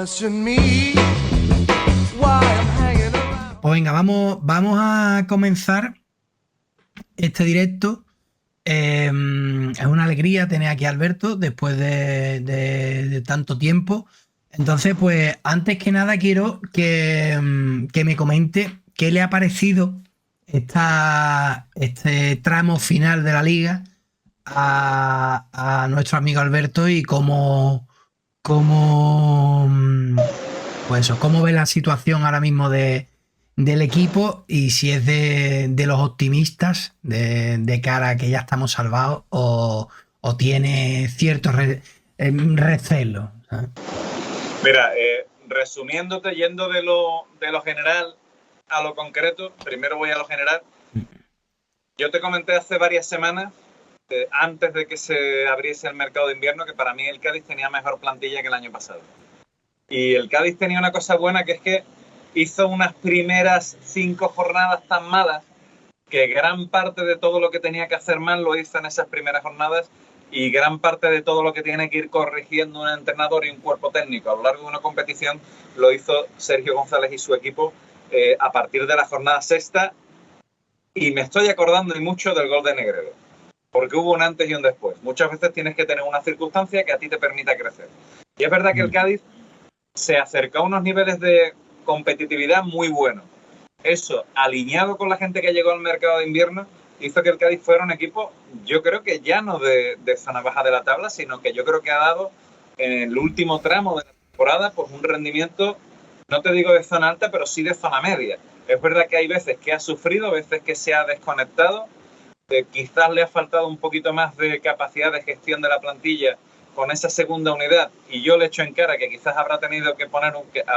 Pues venga, vamos a comenzar este directo. Es una alegría tener aquí a Alberto después de tanto tiempo. Entonces, pues antes que nada quiero que me comente qué le ha parecido este tramo final de la liga a nuestro amigo Alberto y pues eso, cómo ve la situación ahora mismo del equipo y si es de los optimistas de cara a que ya estamos salvados o tiene cierto recelo, ¿sabes? Mira, resumiéndote, yendo de lo general a lo concreto, primero voy a lo general. Yo te comenté hace varias semanas, antes de que se abriese el mercado de invierno, que para mí el Cádiz tenía mejor plantilla que el año pasado. Y el Cádiz tenía una cosa buena, que es que hizo unas primeras 5 jornadas tan malas que gran parte de todo lo que tenía que hacer mal lo hizo en esas primeras jornadas, y gran parte de todo lo que tiene que ir corrigiendo un entrenador y un cuerpo técnico a lo largo de una competición lo hizo Sergio González y su equipo a partir de la jornada sexta. Y me estoy acordando y mucho del gol de Negredo, porque hubo un antes y un después. Muchas veces tienes que tener una circunstancia que a ti te permita crecer. Y es verdad que el Cádiz se acercó a unos niveles de competitividad muy buenos. Eso, alineado con la gente que llegó al mercado de invierno, hizo que el Cádiz fuera un equipo, yo creo que ya no de zona baja de la tabla, sino que yo creo que ha dado en el último tramo de la temporada pues un rendimiento, no te digo de zona alta, pero sí de zona media. Es verdad que hay veces que ha sufrido, veces que se ha desconectado, quizás le ha faltado un poquito más de capacidad de gestión de la plantilla con esa segunda unidad, y yo le echo en cara que quizás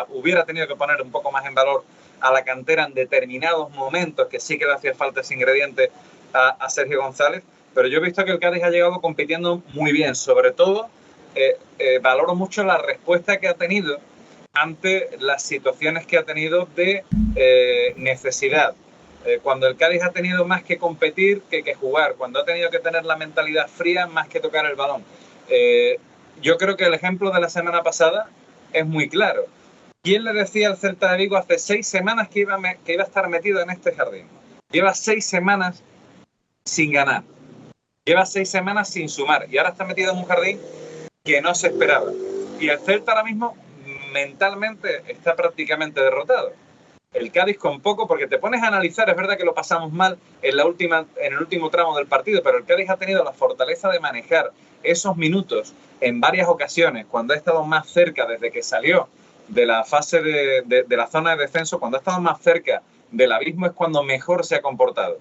hubiera tenido que poner un poco más en valor a la cantera en determinados momentos, que sí que le hacía falta ese ingrediente a Sergio González, pero yo he visto que el Cádiz ha llegado compitiendo muy bien. Sobre todo, valoro mucho la respuesta que ha tenido ante las situaciones que ha tenido de necesidad. Cuando el Cádiz ha tenido más que competir que jugar, cuando ha tenido que tener la mentalidad fría más que tocar el balón. Yo creo que el ejemplo de la semana pasada es muy claro. ¿Quién le decía al Celta de Vigo hace 6 semanas que iba a estar metido en este jardín? Lleva 6 semanas sin ganar. Lleva 6 semanas sin sumar. Y ahora está metido en un jardín que no se esperaba. Y el Celta ahora mismo mentalmente está prácticamente derrotado. El Cádiz con poco, porque te pones a analizar, es verdad que lo pasamos mal en el último tramo del partido, pero el Cádiz ha tenido la fortaleza de manejar esos minutos en varias ocasiones, cuando ha estado más cerca desde que salió de la fase de la zona de descenso, cuando ha estado más cerca del abismo es cuando mejor se ha comportado.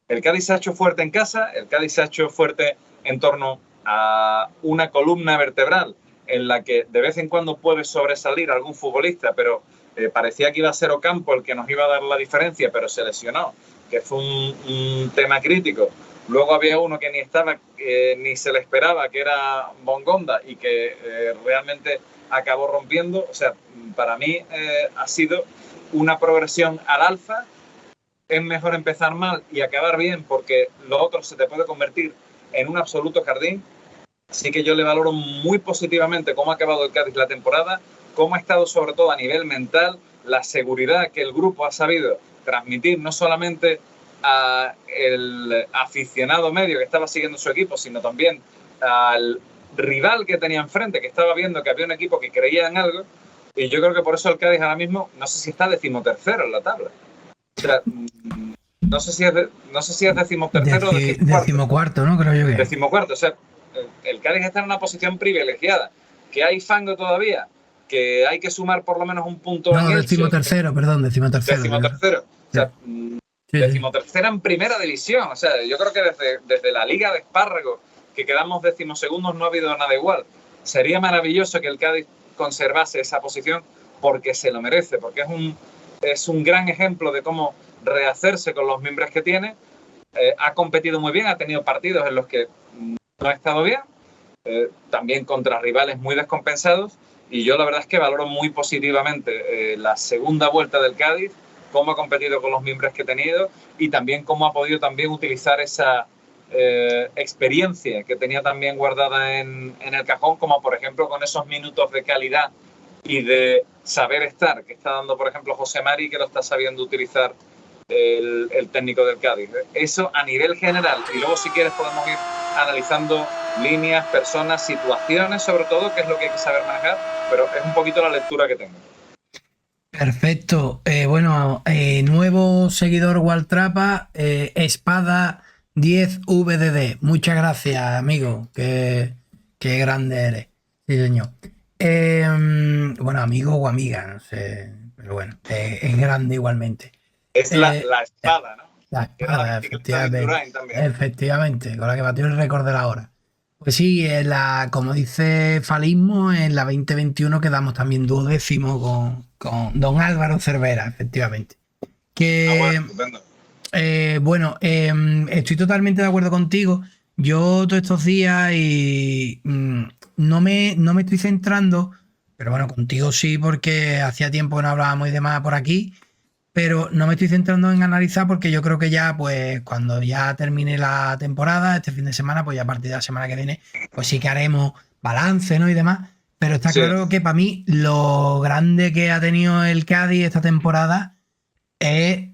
El Cádiz se ha hecho fuerte en casa, el Cádiz se ha hecho fuerte en torno a una columna vertebral en la que de vez en cuando puede sobresalir algún futbolista, pero parecía que iba a ser Ocampo el que nos iba a dar la diferencia, pero se lesionó, que fue un tema crítico. Luego había uno que ni estaba, ni se le esperaba, que era Bongonda, y que realmente acabó rompiendo. O sea, para mí ha sido una progresión al alza. Es mejor empezar mal y acabar bien, porque lo otro se te puede convertir en un absoluto jardín. Así que yo le valoro muy positivamente cómo ha acabado el Cádiz la temporada, cómo ha estado sobre todo a nivel mental, la seguridad que el grupo ha sabido transmitir no solamente al aficionado medio que estaba siguiendo su equipo, sino también al rival que tenía enfrente, que estaba viendo que había un equipo que creía en algo. Y yo creo que por eso el Cádiz ahora mismo, no sé si está 13º en la tabla. O sea, no sé si es 13º o 14º, ¿no? Creo yo que 14º. O sea, el Cádiz está en una posición privilegiada, que hay fango todavía, que hay que sumar por lo menos un punto. No, 13º, perdón, 13º. O sea, sí. 13ª en primera división. O sea, yo creo que desde la Liga de Espárragos, que quedamos 12º, no ha habido nada igual. Sería maravilloso que el Cádiz conservase esa posición, porque se lo merece, porque es un gran ejemplo de cómo rehacerse con los miembros que tiene. Ha competido muy bien, ha tenido partidos en los que no ha estado bien, también contra rivales muy descompensados, y yo la verdad es que valoro muy positivamente la segunda vuelta del Cádiz, cómo ha competido con los miembros que ha tenido y también cómo ha podido también utilizar esa experiencia que tenía también guardada en el cajón, como por ejemplo con esos minutos de calidad y de saber estar que está dando, por ejemplo, José Mari, que lo está sabiendo utilizar el técnico del Cádiz. Eso a nivel general, y luego si quieres podemos ir analizando líneas, personas, situaciones, sobre todo, que es lo que hay que saber manejar, pero es un poquito la lectura que tengo. Perfecto. Bueno, nuevo seguidor Waltrapa, Espada 10 VDD. Muchas gracias, amigo. Qué grande eres. Sí, señor. Bueno, amigo o amiga, no sé. Pero bueno, es grande igualmente. Es la espada, ¿no? La espada, efectivamente, con la que batió el récord de la hora. Pues sí, como dice Falismo, en la 2021 quedamos también duodécimo con don Álvaro Cervera, efectivamente. Bueno, estoy totalmente de acuerdo contigo. Yo todos estos días y no me estoy centrando, pero bueno, contigo sí, porque hacía tiempo que no hablábamos y demás por aquí. Pero no me estoy centrando en analizar porque yo creo que ya, pues, cuando ya termine la temporada, este fin de semana, pues ya a partir de la semana que viene, pues sí que haremos balance, ¿no? Y demás. Pero está claro que para mí lo grande que ha tenido el Cádiz esta temporada es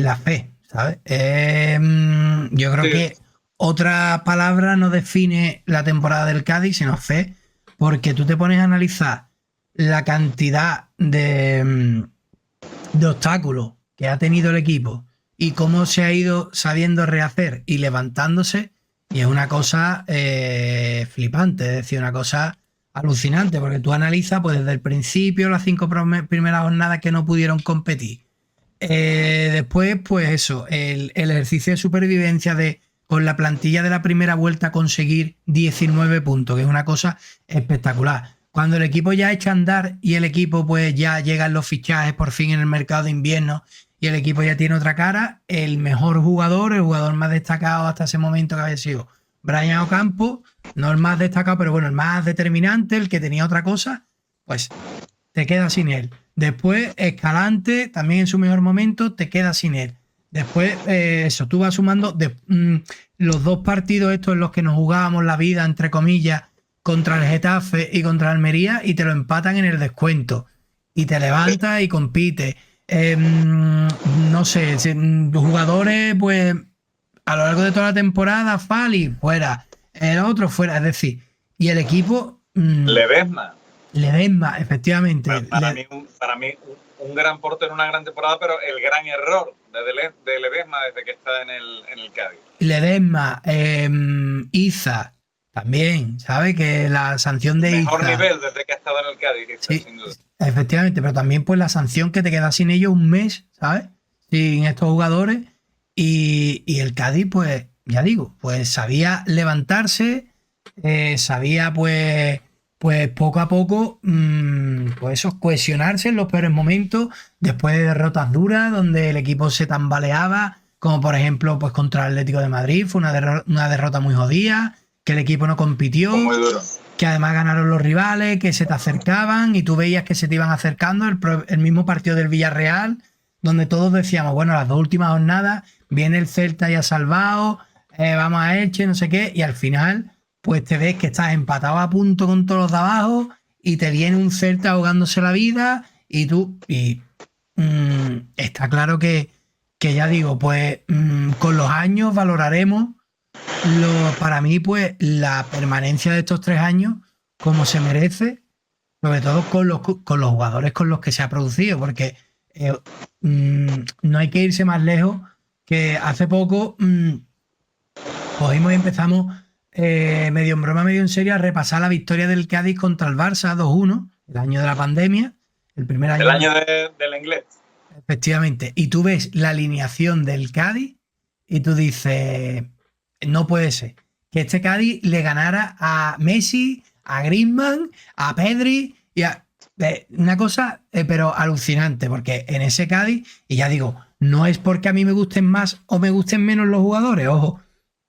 la fe, ¿sabes? Yo creo que otra palabra no define la temporada del Cádiz, sino fe, porque tú te pones a analizar la cantidad de obstáculos que ha tenido el equipo y cómo se ha ido sabiendo rehacer y levantándose, y es una cosa flipante, es decir, una cosa alucinante, porque tú analizas pues desde el principio las 5 primeras jornadas que no pudieron competir. Después, pues eso, el ejercicio de supervivencia de con la plantilla de la primera vuelta conseguir 19 puntos, que es una cosa espectacular. Cuando el equipo ya echa a andar y el equipo pues ya llegan los fichajes por fin en el mercado de invierno y el equipo ya tiene otra cara, el mejor jugador, el jugador más destacado hasta ese momento que había sido Brian Ocampo, no el más destacado, pero bueno, el más determinante, el que tenía otra cosa, pues te quedas sin él. Después Escalante, también en su mejor momento, te quedas sin él. Después eso, tú vas sumando los 2 partidos estos en los que nos jugábamos la vida, entre comillas, contra el Getafe y contra el Almería, y te lo empatan en el descuento y te levantas y compites. No sé, jugadores pues a lo largo de toda la temporada, Fali fuera, el otro fuera, es decir, y el equipo Ledesma, efectivamente. Para mí un gran portero en una gran temporada, pero el gran error de Ledesma desde que está en el Cádiz. Ledesma, Iza también, ¿sabes? Que la sanción de mejor Iza, nivel desde que ha estado en el Cádiz, sí, sin duda. Efectivamente, pero también pues la sanción que te queda sin ellos un mes, ¿sabes? Sin estos jugadores, y el Cádiz, pues, ya digo, pues sabía levantarse, sabía pues poco a poco, pues eso, cohesionarse en los peores momentos, después de derrotas duras, donde el equipo se tambaleaba, como por ejemplo, pues contra el Atlético de Madrid, fue una derrota muy jodida, que el equipo no compitió, muy duro, que además ganaron los rivales, que se te acercaban y tú veías que se te iban acercando, el mismo partido del Villarreal, donde todos decíamos, bueno, las 2 últimas jornadas, viene el Celta ya salvado, vamos a Elche, no sé qué, y al final pues te ves que estás empatado a punto con todos los de abajo y te viene un Celta ahogándose la vida y está claro que ya digo, pues con los años valoraremos para mí pues la permanencia de estos 3 años como se merece, sobre todo con los jugadores con los que se ha producido, porque no hay que irse más lejos que hace poco cogimos y empezamos medio en broma, medio en serio, a repasar la victoria del Cádiz contra el Barça 2-1, el año de la pandemia, el primer año. El año del inglés. Efectivamente. Y tú ves la alineación del Cádiz y tú dices, no puede ser que este Cádiz le ganara a Messi, a Griezmann, a Pedri y a... una cosa, pero alucinante, porque en ese Cádiz, y ya digo, no es porque a mí me gusten más o me gusten menos los jugadores, ojo,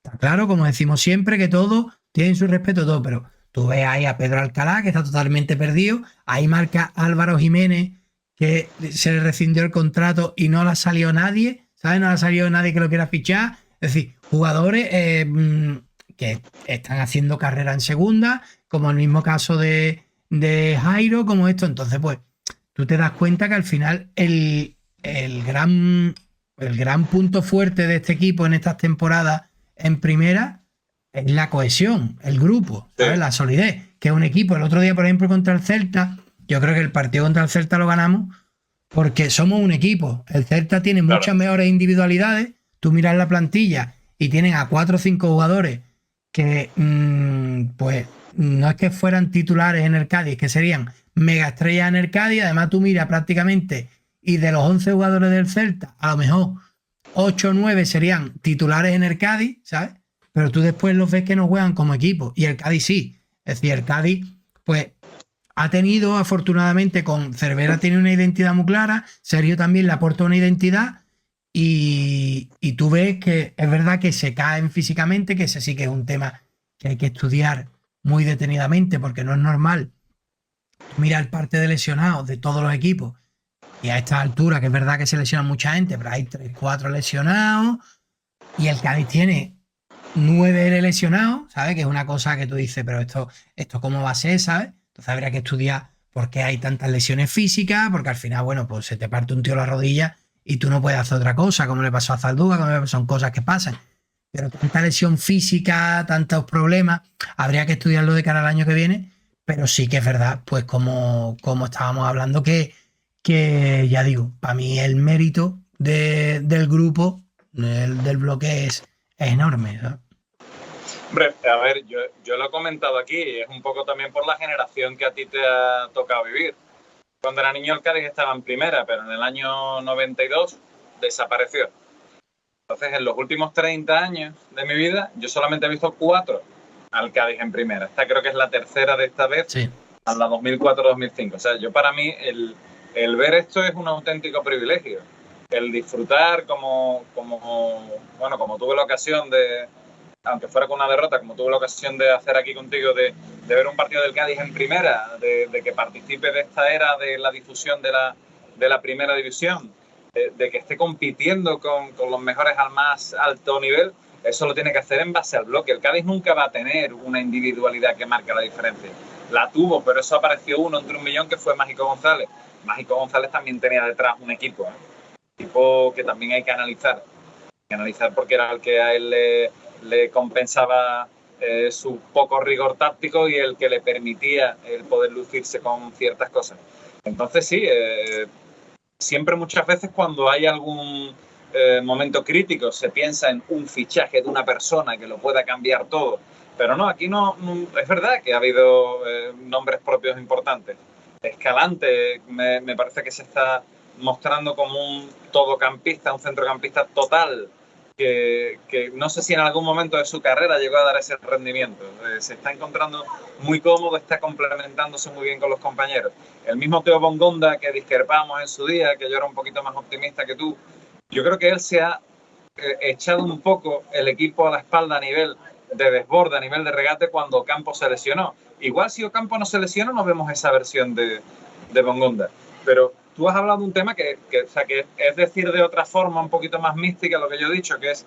está claro, como decimos siempre, que todos tienen su respeto, todo, pero tú ves ahí a Pedro Alcalá, que está totalmente perdido, ahí marca Álvaro Jiménez, que se le rescindió el contrato y no le ha salido nadie, ¿sabes? No le ha salido nadie que lo quiera fichar, es decir, jugadores que están haciendo carrera en segunda, como el mismo caso de de Jairo como esto. Entonces, pues, tú te das cuenta que al final el gran punto fuerte de este equipo en estas temporadas en primera es la cohesión, el grupo, ¿sabes? Sí. La solidez, que es un equipo. El otro día, por ejemplo, contra el Celta, yo creo que el partido contra el Celta lo ganamos porque somos un equipo. El Celta tiene Claro. muchas mejores individualidades. Tú miras la plantilla y tienen a 4 o 5 jugadores que, pues, no es que fueran titulares en el Cádiz, que serían mega estrellas en el Cádiz. Además, tú miras prácticamente, y de los 11 jugadores del Celta, a lo mejor 8 o 9 serían titulares en el Cádiz, ¿sabes? Pero tú después los ves que no juegan como equipo. Y el Cádiz sí. Es decir, el Cádiz, pues, ha tenido, afortunadamente, con Cervera tiene una identidad muy clara, Sergio también le aporta una identidad, y tú ves que es verdad que se caen físicamente, que ese sí que es un tema que hay que estudiar muy detenidamente, porque no es normal. Mira el parte de lesionados de todos los equipos, y a esta altura, que es verdad que se lesiona mucha gente, pero hay 3, 4 lesionados, y el Cádiz tiene 9 lesionados, ¿sabes? Que es una cosa que tú dices, pero esto ¿cómo va a ser, ¿sabes? Entonces habría que estudiar por qué hay tantas lesiones físicas, porque al final, bueno, pues se te parte un tío la rodilla y tú no puedes hacer otra cosa, como le pasó a Zalduga, son cosas que pasan. Pero tanta lesión física, tantos problemas, habría que estudiarlo de cara al año que viene, pero sí que es verdad, pues como estábamos hablando, que ya digo, para mí el mérito del grupo, del bloque es enorme, ¿sabes? Hombre, a ver, yo lo he comentado aquí, es un poco también por la generación que a ti te ha tocado vivir. Cuando era niño el Cádiz estaba en primera, pero en el año 92 desapareció. Entonces, en los últimos 30 años de mi vida, yo solamente he visto 4 al Cádiz en primera. Esta creo que es la tercera de esta vez, Sí. a la 2004-2005. O sea, yo para mí el ver esto es un auténtico privilegio. El disfrutar como tuve la ocasión de, aunque fuera con una derrota, como tuve la ocasión de hacer aquí contigo, de ver un partido del Cádiz en primera, de que participe de esta era de la difusión de la primera división, de que esté compitiendo con los mejores al más alto nivel, eso lo tiene que hacer en base al bloque. El Cádiz nunca va a tener una individualidad que marque la diferencia. La tuvo, pero eso apareció uno entre un millón, que fue Mágico González. Mágico González también tenía detrás un equipo, un equipo que también hay que analizar porque era el que a él le compensaba su poco rigor táctico y el que le permitía el poder lucirse con ciertas cosas. Entonces sí, siempre muchas veces cuando hay algún momento crítico se piensa en un fichaje de una persona que lo pueda cambiar todo, pero no, aquí no es verdad que ha habido nombres propios importantes. Escalante me parece que se está mostrando como un todocampista, un centrocampista total, que no sé si en algún momento de su carrera llegó a dar ese rendimiento. Se está encontrando muy cómodo, está complementándose muy bien con los compañeros. El mismo Teo Bongonda, que discrepamos en su día, que yo era un poquito más optimista que tú, yo creo que él se ha echado un poco el equipo a la espalda a nivel de desborde, a nivel de regate, cuando Ocampo se lesionó. Igual si Ocampo no se lesionó, no vemos esa versión de Bongonda. Pero tú has hablado de un tema que es decir de otra forma un poquito más mística lo que yo he dicho, que es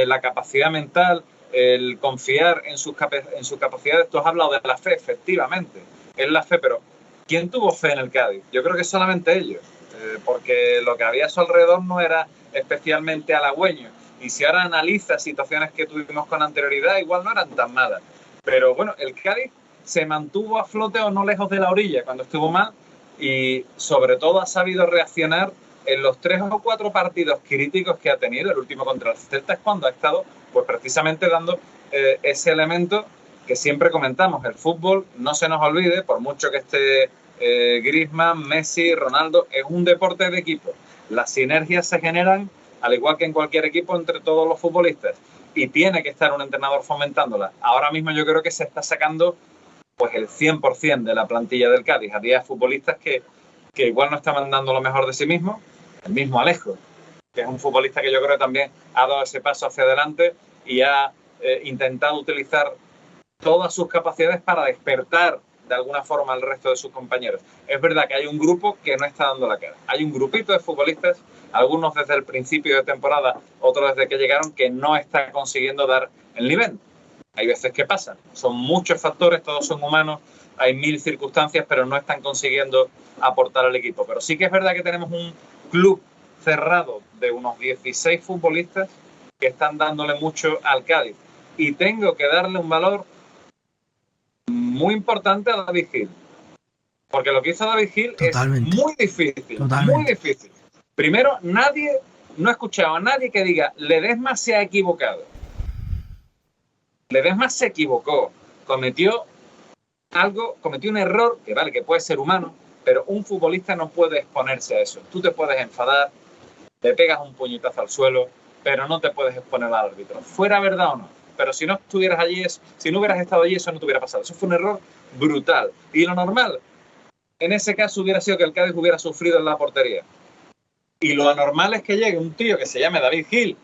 la capacidad mental, el confiar en sus capacidades. Tú has hablado de la fe, efectivamente, es la fe, pero ¿quién tuvo fe en el Cádiz? Yo creo que solamente ellos, porque lo que había a su alrededor no era especialmente halagüeño. Y si ahora analizas situaciones que tuvimos con anterioridad, igual no eran tan malas. Pero bueno, el Cádiz se mantuvo a flote o no lejos de la orilla cuando estuvo mal, y sobre todo ha sabido reaccionar en los 3 o 4 partidos críticos que ha tenido. El último contra el Celta es cuando ha estado pues precisamente dando ese elemento que siempre comentamos. El fútbol, no se nos olvide, por mucho que esté Griezmann, Messi, Ronaldo, es un deporte de equipo. Las sinergias se generan, al igual que en cualquier equipo, entre todos los futbolistas, y tiene que estar un entrenador fomentándolas. Ahora mismo yo creo que se está sacando pues el 100% de la plantilla del Cádiz a 10 futbolistas que igual no estaban dando lo mejor de sí mismos. El mismo Alejo, que es un futbolista que yo creo que también ha dado ese paso hacia adelante y ha intentado utilizar todas sus capacidades para despertar de alguna forma al resto de sus compañeros. Es verdad que hay un grupo que no está dando la cara. Hay un grupito de futbolistas, algunos desde el principio de temporada, otros desde que llegaron, que no está consiguiendo dar el nivel. Hay veces que pasa, son muchos factores, todos son humanos, hay mil circunstancias, pero no están consiguiendo aportar al equipo. Pero sí que es verdad que tenemos un club cerrado de unos 16 futbolistas que están dándole mucho al Cádiz. Y tengo que darle un valor muy importante a David Gil. Porque lo que hizo David Gil Totalmente. es muy difícil. Totalmente. Muy difícil. Primero, no he escuchado a nadie que diga Ledesma se ha equivocado. Ledesma se equivocó. Cometió un error, que vale, que puede ser humano, pero un futbolista no puede exponerse a eso. Tú te puedes enfadar, te pegas un puñetazo al suelo, pero no te puedes exponer al árbitro. Fuera verdad o no. Pero si no estuvieras allí, si no hubieras estado allí, eso no te hubiera pasado. Eso fue un error brutal. Y lo normal, en ese caso, hubiera sido que el Cádiz hubiera sufrido en la portería. Y lo anormal es que llegue un tío que se llame David Gil,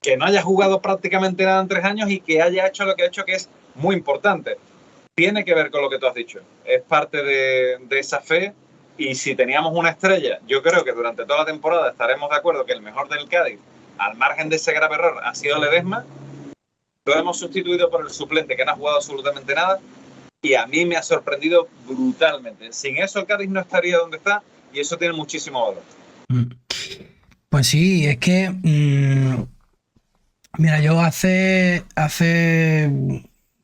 que no haya jugado prácticamente nada en 3 años y que haya hecho lo que ha hecho, que es muy importante. Tiene que ver con lo que tú has dicho. Es parte de esa fe. Y si teníamos una estrella, yo creo que durante toda la temporada estaremos de acuerdo que el mejor del Cádiz, al margen de ese grave error, ha sido Ledesma. Lo hemos sustituido por el suplente, que no ha jugado absolutamente nada. Y a mí me ha sorprendido brutalmente. Sin eso el Cádiz no estaría donde está y eso tiene muchísimo valor. Pues sí, es que... mira, yo hace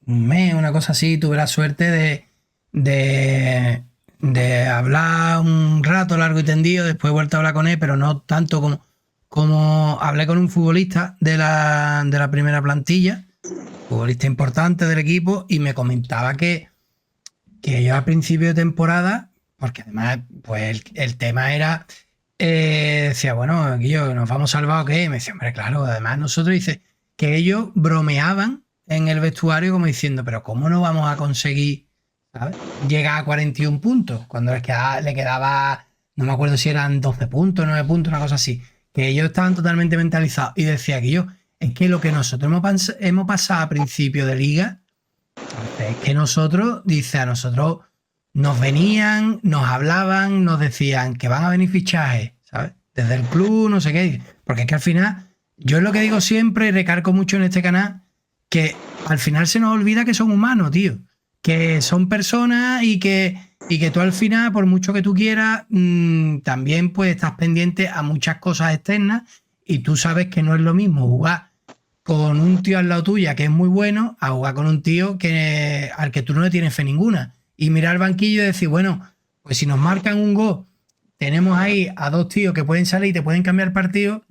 un mes, una cosa así, tuve la suerte de hablar un rato largo y tendido, después he vuelto a hablar con él, pero no tanto como hablé con un futbolista de la primera plantilla, futbolista importante del equipo, y me comentaba que yo a principio de temporada, porque además pues el tema era, decía, bueno, aquí ¿nos vamos salvados o qué? Y me decía, hombre, claro, además nosotros, dice, que ellos bromeaban en el vestuario como diciendo, pero ¿cómo no vamos a conseguir, ¿sabes?, llegar a 41 puntos? Cuando le quedaba, no me acuerdo si eran 12 puntos, 9 puntos, una cosa así, que ellos estaban totalmente mentalizados. Y decía que es que lo que nosotros hemos pasado a principio de liga, es que nosotros, dice, a nosotros nos venían, nos hablaban, nos decían que van a venir fichajes, ¿sabes?, desde el club, no sé qué, porque es que al final, yo es lo que digo siempre y recargo mucho en este canal, que al final se nos olvida que son humanos, tío, que son personas y que tú al final, por mucho que tú quieras, también pues estás pendiente a muchas cosas externas y tú sabes que no es lo mismo jugar con un tío al lado tuya que es muy bueno a jugar con un tío al que tú no le tienes fe ninguna. Y mirar al banquillo y decir, bueno, pues si nos marcan un gol, tenemos ahí a 2 tíos que pueden salir y te pueden cambiar el partido,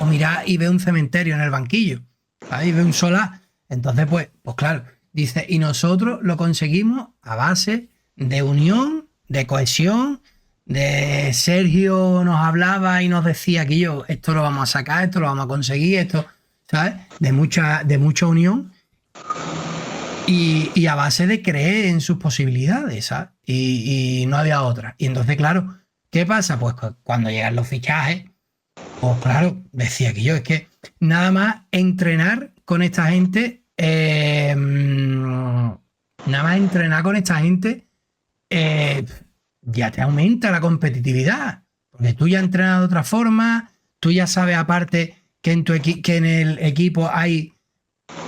o mirar y ve un cementerio en el banquillo, ¿sabes? Y ve un solar. Entonces, pues claro, dice, y nosotros lo conseguimos a base de unión, de cohesión, de Sergio nos hablaba y nos decía que esto lo vamos a sacar, esto lo vamos a conseguir, esto, ¿sabes? De mucha unión y a base de creer en sus posibilidades, ¿sabes? Y no había otra. Y entonces, claro, ¿qué pasa? Pues cuando llegan los fichajes, pues claro, decía que es que nada más entrenar con esta gente, ya te aumenta la competitividad, porque tú ya entrenas de otra forma, tú ya sabes aparte que en el equipo hay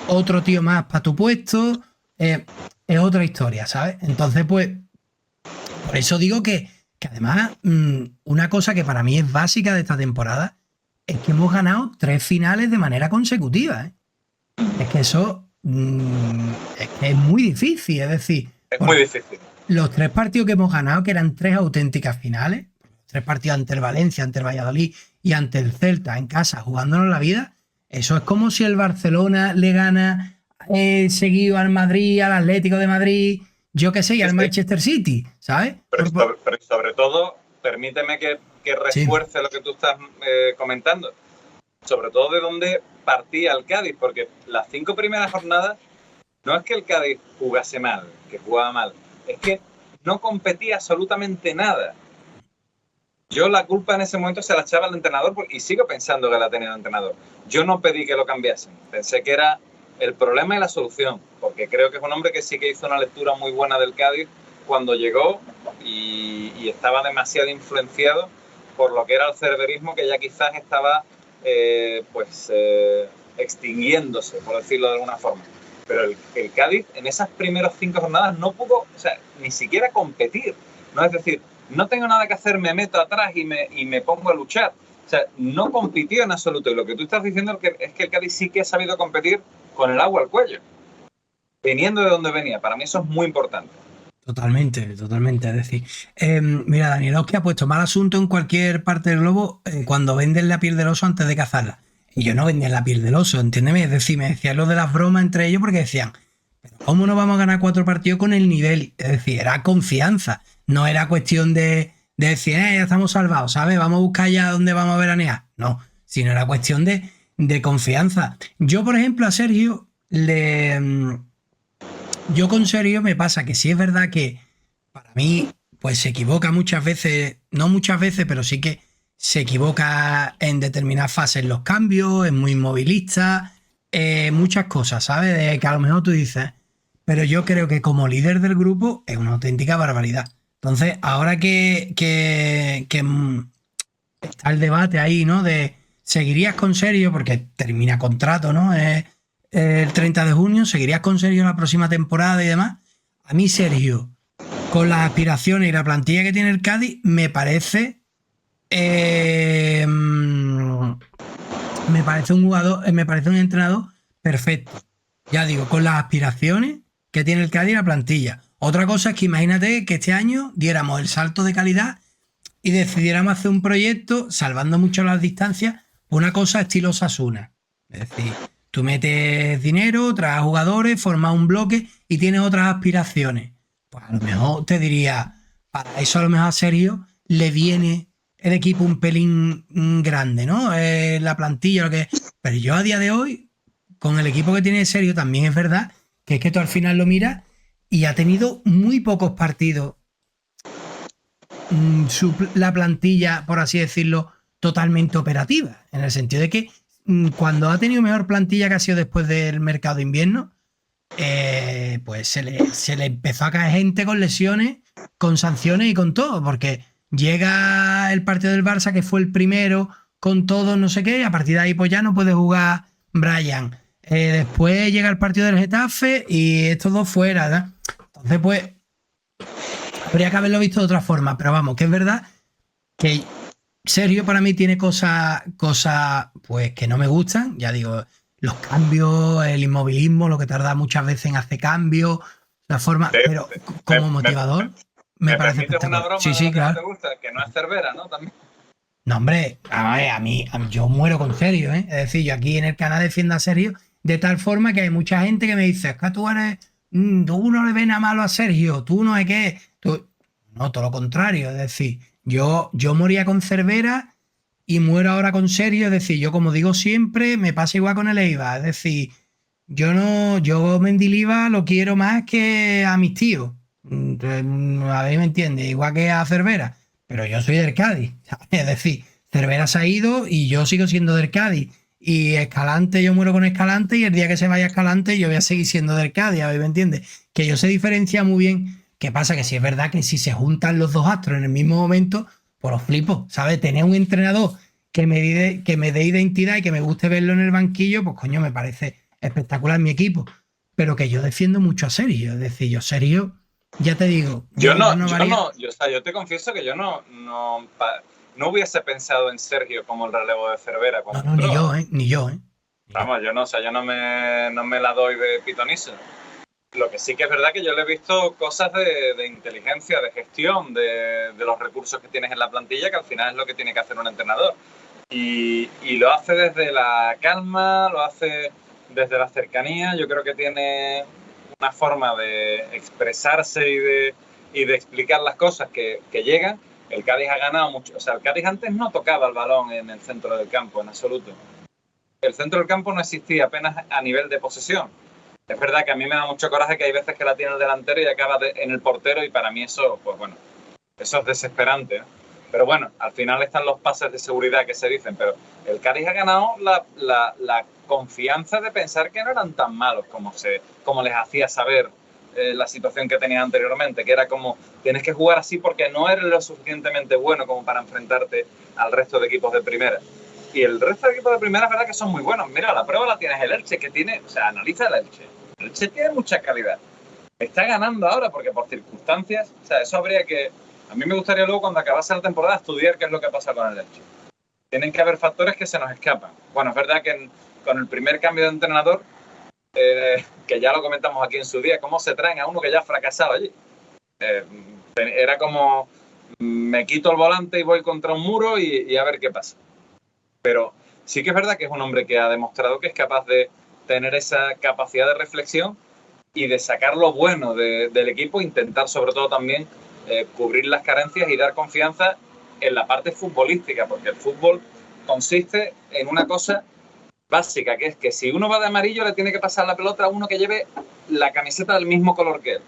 otro tío más para tu puesto, es otra historia, ¿sabes? Entonces, pues, por eso digo que además, una cosa que para mí es básica de esta temporada es que hemos ganado 3 finales de manera consecutiva, ¿eh? Es que eso es muy difícil, es decir, es muy difícil. Los 3 partidos que hemos ganado, que eran 3 auténticas finales, 3 partidos ante el Valencia, ante el Valladolid y ante el Celta en casa, jugándonos la vida, eso es como si el Barcelona le gana seguido al Madrid, al Atlético de Madrid, yo qué sé, y al Manchester City, ¿sabes? Pero sobre todo, permíteme que refuerce lo que tú estás comentando. Sobre todo de dónde partía el Cádiz, porque las 5 primeras jornadas no es que el Cádiz jugase mal, que jugaba mal, es que no competía absolutamente nada. Yo la culpa en ese momento se la echaba al entrenador y sigo pensando que la tenía el entrenador. Yo no pedí que lo cambiasen, pensé que era el problema y la solución, porque creo que es un hombre que sí que hizo una lectura muy buena del Cádiz cuando llegó y estaba demasiado influenciado por lo que era el cerverismo, que ya quizás estaba extinguiéndose, por decirlo de alguna forma. Pero el Cádiz en esas primeras 5 jornadas no pudo, o sea, ni siquiera competir. ¿No? Es decir, no tengo nada que hacer, me meto atrás y me pongo a luchar. O sea, no compitió en absoluto. Y lo que tú estás diciendo es que el Cádiz sí que ha sabido competir con el agua al cuello, viniendo de donde venía. Para mí eso es muy importante. Totalmente, totalmente. Es decir, mira, Danielowski ha puesto mal asunto en cualquier parte del globo cuando venden la piel del oso antes de cazarla. Y yo no vendía la piel del oso, entiéndeme. Es decir, me decían lo de las bromas entre ellos porque decían, ¿pero cómo no vamos a ganar 4 partidos con el nivel? Es decir, era confianza. No era cuestión de decir, ya estamos salvados, ¿sabes? Vamos a buscar ya dónde vamos a veranear. No, sino era cuestión de confianza. Yo, por ejemplo, a Sergio yo con Sergio me pasa que sí es verdad que para mí pues se equivoca muchas veces, no muchas veces, pero sí que se equivoca en determinadas fases en los cambios, es muy inmovilista, muchas cosas, ¿sabes? De que a lo mejor tú dices, pero yo creo que como líder del grupo es una auténtica barbaridad. Entonces, ahora que está el debate ahí, ¿no? De seguirías con Sergio, porque termina contrato, ¿no? El 30 de junio, seguirías con Sergio la próxima temporada y demás. A mí, Sergio, con las aspiraciones y la plantilla que tiene el Cádiz, me parece un jugador, me parece un entrenador perfecto. Ya digo, con las aspiraciones que tiene el Cádiz y la plantilla. Otra cosa es que imagínate que este año diéramos el salto de calidad y decidiéramos hacer un proyecto, salvando mucho las distancias, una cosa estilo Osasuna. Es decir, tú metes dinero, traes jugadores, formas un bloque y tienes otras aspiraciones. Pues a lo mejor te diría, para eso a lo mejor a Sergio le viene el equipo un pelín grande, ¿no? La plantilla, lo que... Pero yo a día de hoy, con el equipo que tiene Sergio, también es verdad que es que tú al final lo miras y ha tenido muy pocos partidos la plantilla, por así decirlo, totalmente operativa. En el sentido de que cuando ha tenido mejor plantilla que ha sido después del mercado de invierno, pues se le empezó a caer gente con lesiones, con sanciones y con todo, porque llega el partido del Barça, que fue el primero, con todo, no sé qué, y a partir de ahí pues ya no puede jugar Brian. Después llega el partido del Getafe y estos dos fuera, ¿no? Entonces pues habría que haberlo visto de otra forma, pero vamos, que es verdad que Sergio para mí tiene cosas pues que no me gustan, ya digo, los cambios, el inmovilismo, lo que tarda muchas veces en hacer cambios, la forma, pero como motivador me parece espectacular. Una broma sí, claro. Que te gusta, que no es Cervera, ¿no? También. No, hombre, a mí yo muero con Sergio, ¿eh? Es decir, yo aquí en el canal defiendo a Sergio de tal forma que hay mucha gente que me dice, es que tú no le ves nada malo a Sergio, tú no es que... No, todo lo contrario, es decir, yo moría con Cervera y muero ahora con Sergio, es decir, yo como digo siempre, me pasa igual con el Eibar, es decir, yo Mendilibar lo quiero más que a mis tíos, a ver, ¿me entiendes? Igual que a Cervera, pero yo soy del Cádiz, es decir, Cervera se ha ido y yo sigo siendo del Cádiz, y Escalante, yo muero con Escalante y el día que se vaya Escalante yo voy a seguir siendo del Cádiz, a ver, ¿me entiendes? Que yo sé diferenciar muy bien. ¿Qué pasa? Que sí es verdad que si se juntan los dos astros en el mismo momento, pues los flipo, ¿sabes? Tener un entrenador que me dé identidad y que me guste verlo en el banquillo, pues coño, me parece espectacular mi equipo. Pero que yo defiendo mucho a Sergio, es decir, yo Sergio, ya te digo... Yo te confieso que yo no hubiese pensado en Sergio como el relevo de Cervera. No, ni yo. Vamos, yo no me la doy de pitonizo. Lo que sí que es verdad que yo le he visto cosas de inteligencia, de gestión, de los recursos que tienes en la plantilla, que al final es lo que tiene que hacer un entrenador. Y lo hace desde la calma, lo hace desde la cercanía. Yo creo que tiene una forma de expresarse y de explicar las cosas que llegan. El Cádiz ha ganado mucho. O sea, el Cádiz antes no tocaba el balón en el centro del campo, en absoluto. El centro del campo no existía apenas a nivel de posesión. Es verdad que a mí me da mucho coraje que hay veces que la tiene el delantero y acaba en el portero, y para mí eso, pues bueno, eso es desesperante, ¿no? Pero bueno, al final están los pases de seguridad que se dicen, pero el Cádiz ha ganado la confianza de pensar que no eran tan malos como les hacía saber la situación que tenían anteriormente, que era como, tienes que jugar así porque no eres lo suficientemente bueno como para enfrentarte al resto de equipos de primera. Y el resto de equipos de primera es verdad que son muy buenos. Mira, la prueba la tienes el Elche, que tiene, o sea, analiza el Elche. El Elche tiene mucha calidad. Está ganando ahora porque por circunstancias, o sea, eso habría que... A mí me gustaría luego cuando acabase la temporada estudiar qué es lo que pasa con el Elche. Tienen que haber factores que se nos escapan. Bueno, es verdad que con el primer cambio de entrenador, que ya lo comentamos aquí en su día, cómo se traen a uno que ya ha fracasado allí. Era como, me quito el volante y voy contra un muro y a ver qué pasa. Pero sí que es verdad que es un hombre que ha demostrado que es capaz de tener esa capacidad de reflexión y de sacar lo bueno del equipo, intentar sobre todo también cubrir las carencias y dar confianza en la parte futbolística, porque el fútbol consiste en una cosa básica, que es que si uno va de amarillo le tiene que pasar la pelota a uno que lleve la camiseta del mismo color que él,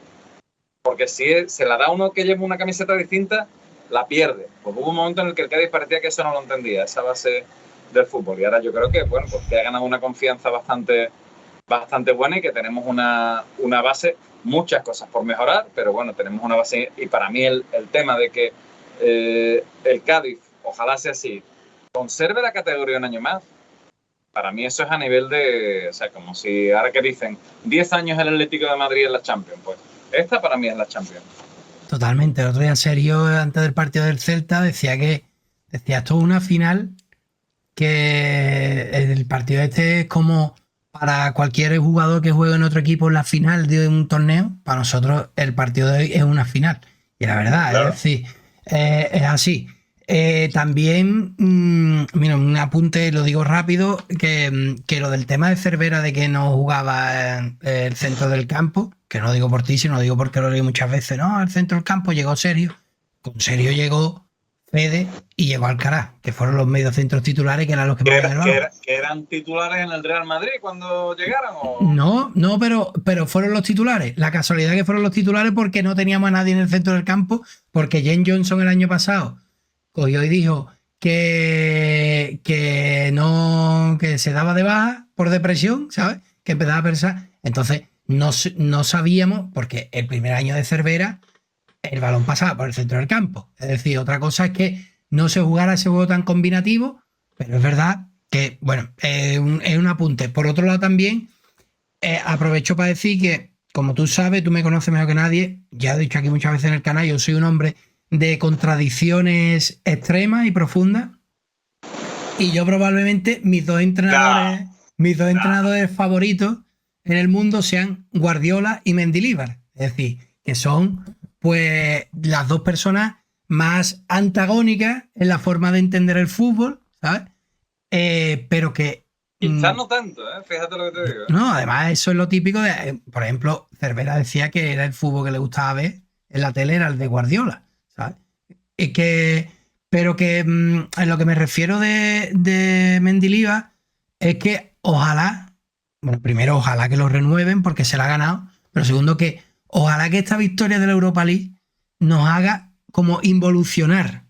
porque si se la da a uno que lleva una camiseta distinta, la pierde. Pues hubo un momento en el que el Cádiz parecía que eso no lo entendía, esa base del fútbol, y ahora yo creo que, bueno, pues que ha ganado una confianza bastante buena y que tenemos una base, muchas cosas por mejorar, pero bueno, tenemos una base, y para mí el tema de que el Cádiz, ojalá sea así, conserve la categoría un año más, para mí eso es a nivel de, o sea, como si ahora que dicen 10 años el Atlético de Madrid en la Champions, pues esta para mí es la Champions. Totalmente. El otro día Sergio, antes del partido del Celta, decía esto es una final, que el partido este es como para cualquier jugador que juegue en otro equipo en la final de un torneo. Para nosotros el partido de hoy es una final. Y la verdad, claro. Es decir, es así. También, mira, un apunte, lo digo rápido, que lo del tema de Cervera, de que no jugaba en el centro del campo, que no lo digo por ti, sino lo digo porque lo digo muchas veces, no, al centro del campo llegó Sergio, con Sergio llegó Fede y llegó Alcaraz, que fueron los mediocentros titulares, que eran los que ¿Que eran titulares en el Real Madrid cuando llegaron? ¿O? No, pero fueron los titulares. La casualidad que fueron los titulares porque no teníamos a nadie en el centro del campo, porque Jane Johnson el año pasado cogió y dijo que se daba de baja por depresión, ¿sabes? Que empezaba a pensar. Entonces no sabíamos, porque el primer año de Cervera el balón pasaba por el centro del campo. Es decir, otra cosa es que no se jugara ese juego tan combinativo, pero es verdad que, bueno, es un apunte. Por otro lado también, aprovecho para decir que, como tú sabes, tú me conoces mejor que nadie, ya he dicho aquí muchas veces en el canal, yo soy un hombre de contradicciones extremas y profundas, y yo probablemente mis dos entrenadores favoritos en el mundo sean Guardiola y Mendilibar. Es decir, que son pues las dos personas más antagónicas en la forma de entender el fútbol, ¿sabes? Pero que... Quizás no tanto, fíjate lo que te digo. No, además eso es lo típico de... Por ejemplo, Cervera decía que era el fútbol que le gustaba ver en la tele, era el de Guardiola, ¿sabes? Pero que en lo que me refiero de Mendilibar es que ojalá, bueno, primero ojalá que lo renueven porque se la ha ganado, pero segundo que ojalá que esta victoria de la Europa League nos haga como involucionar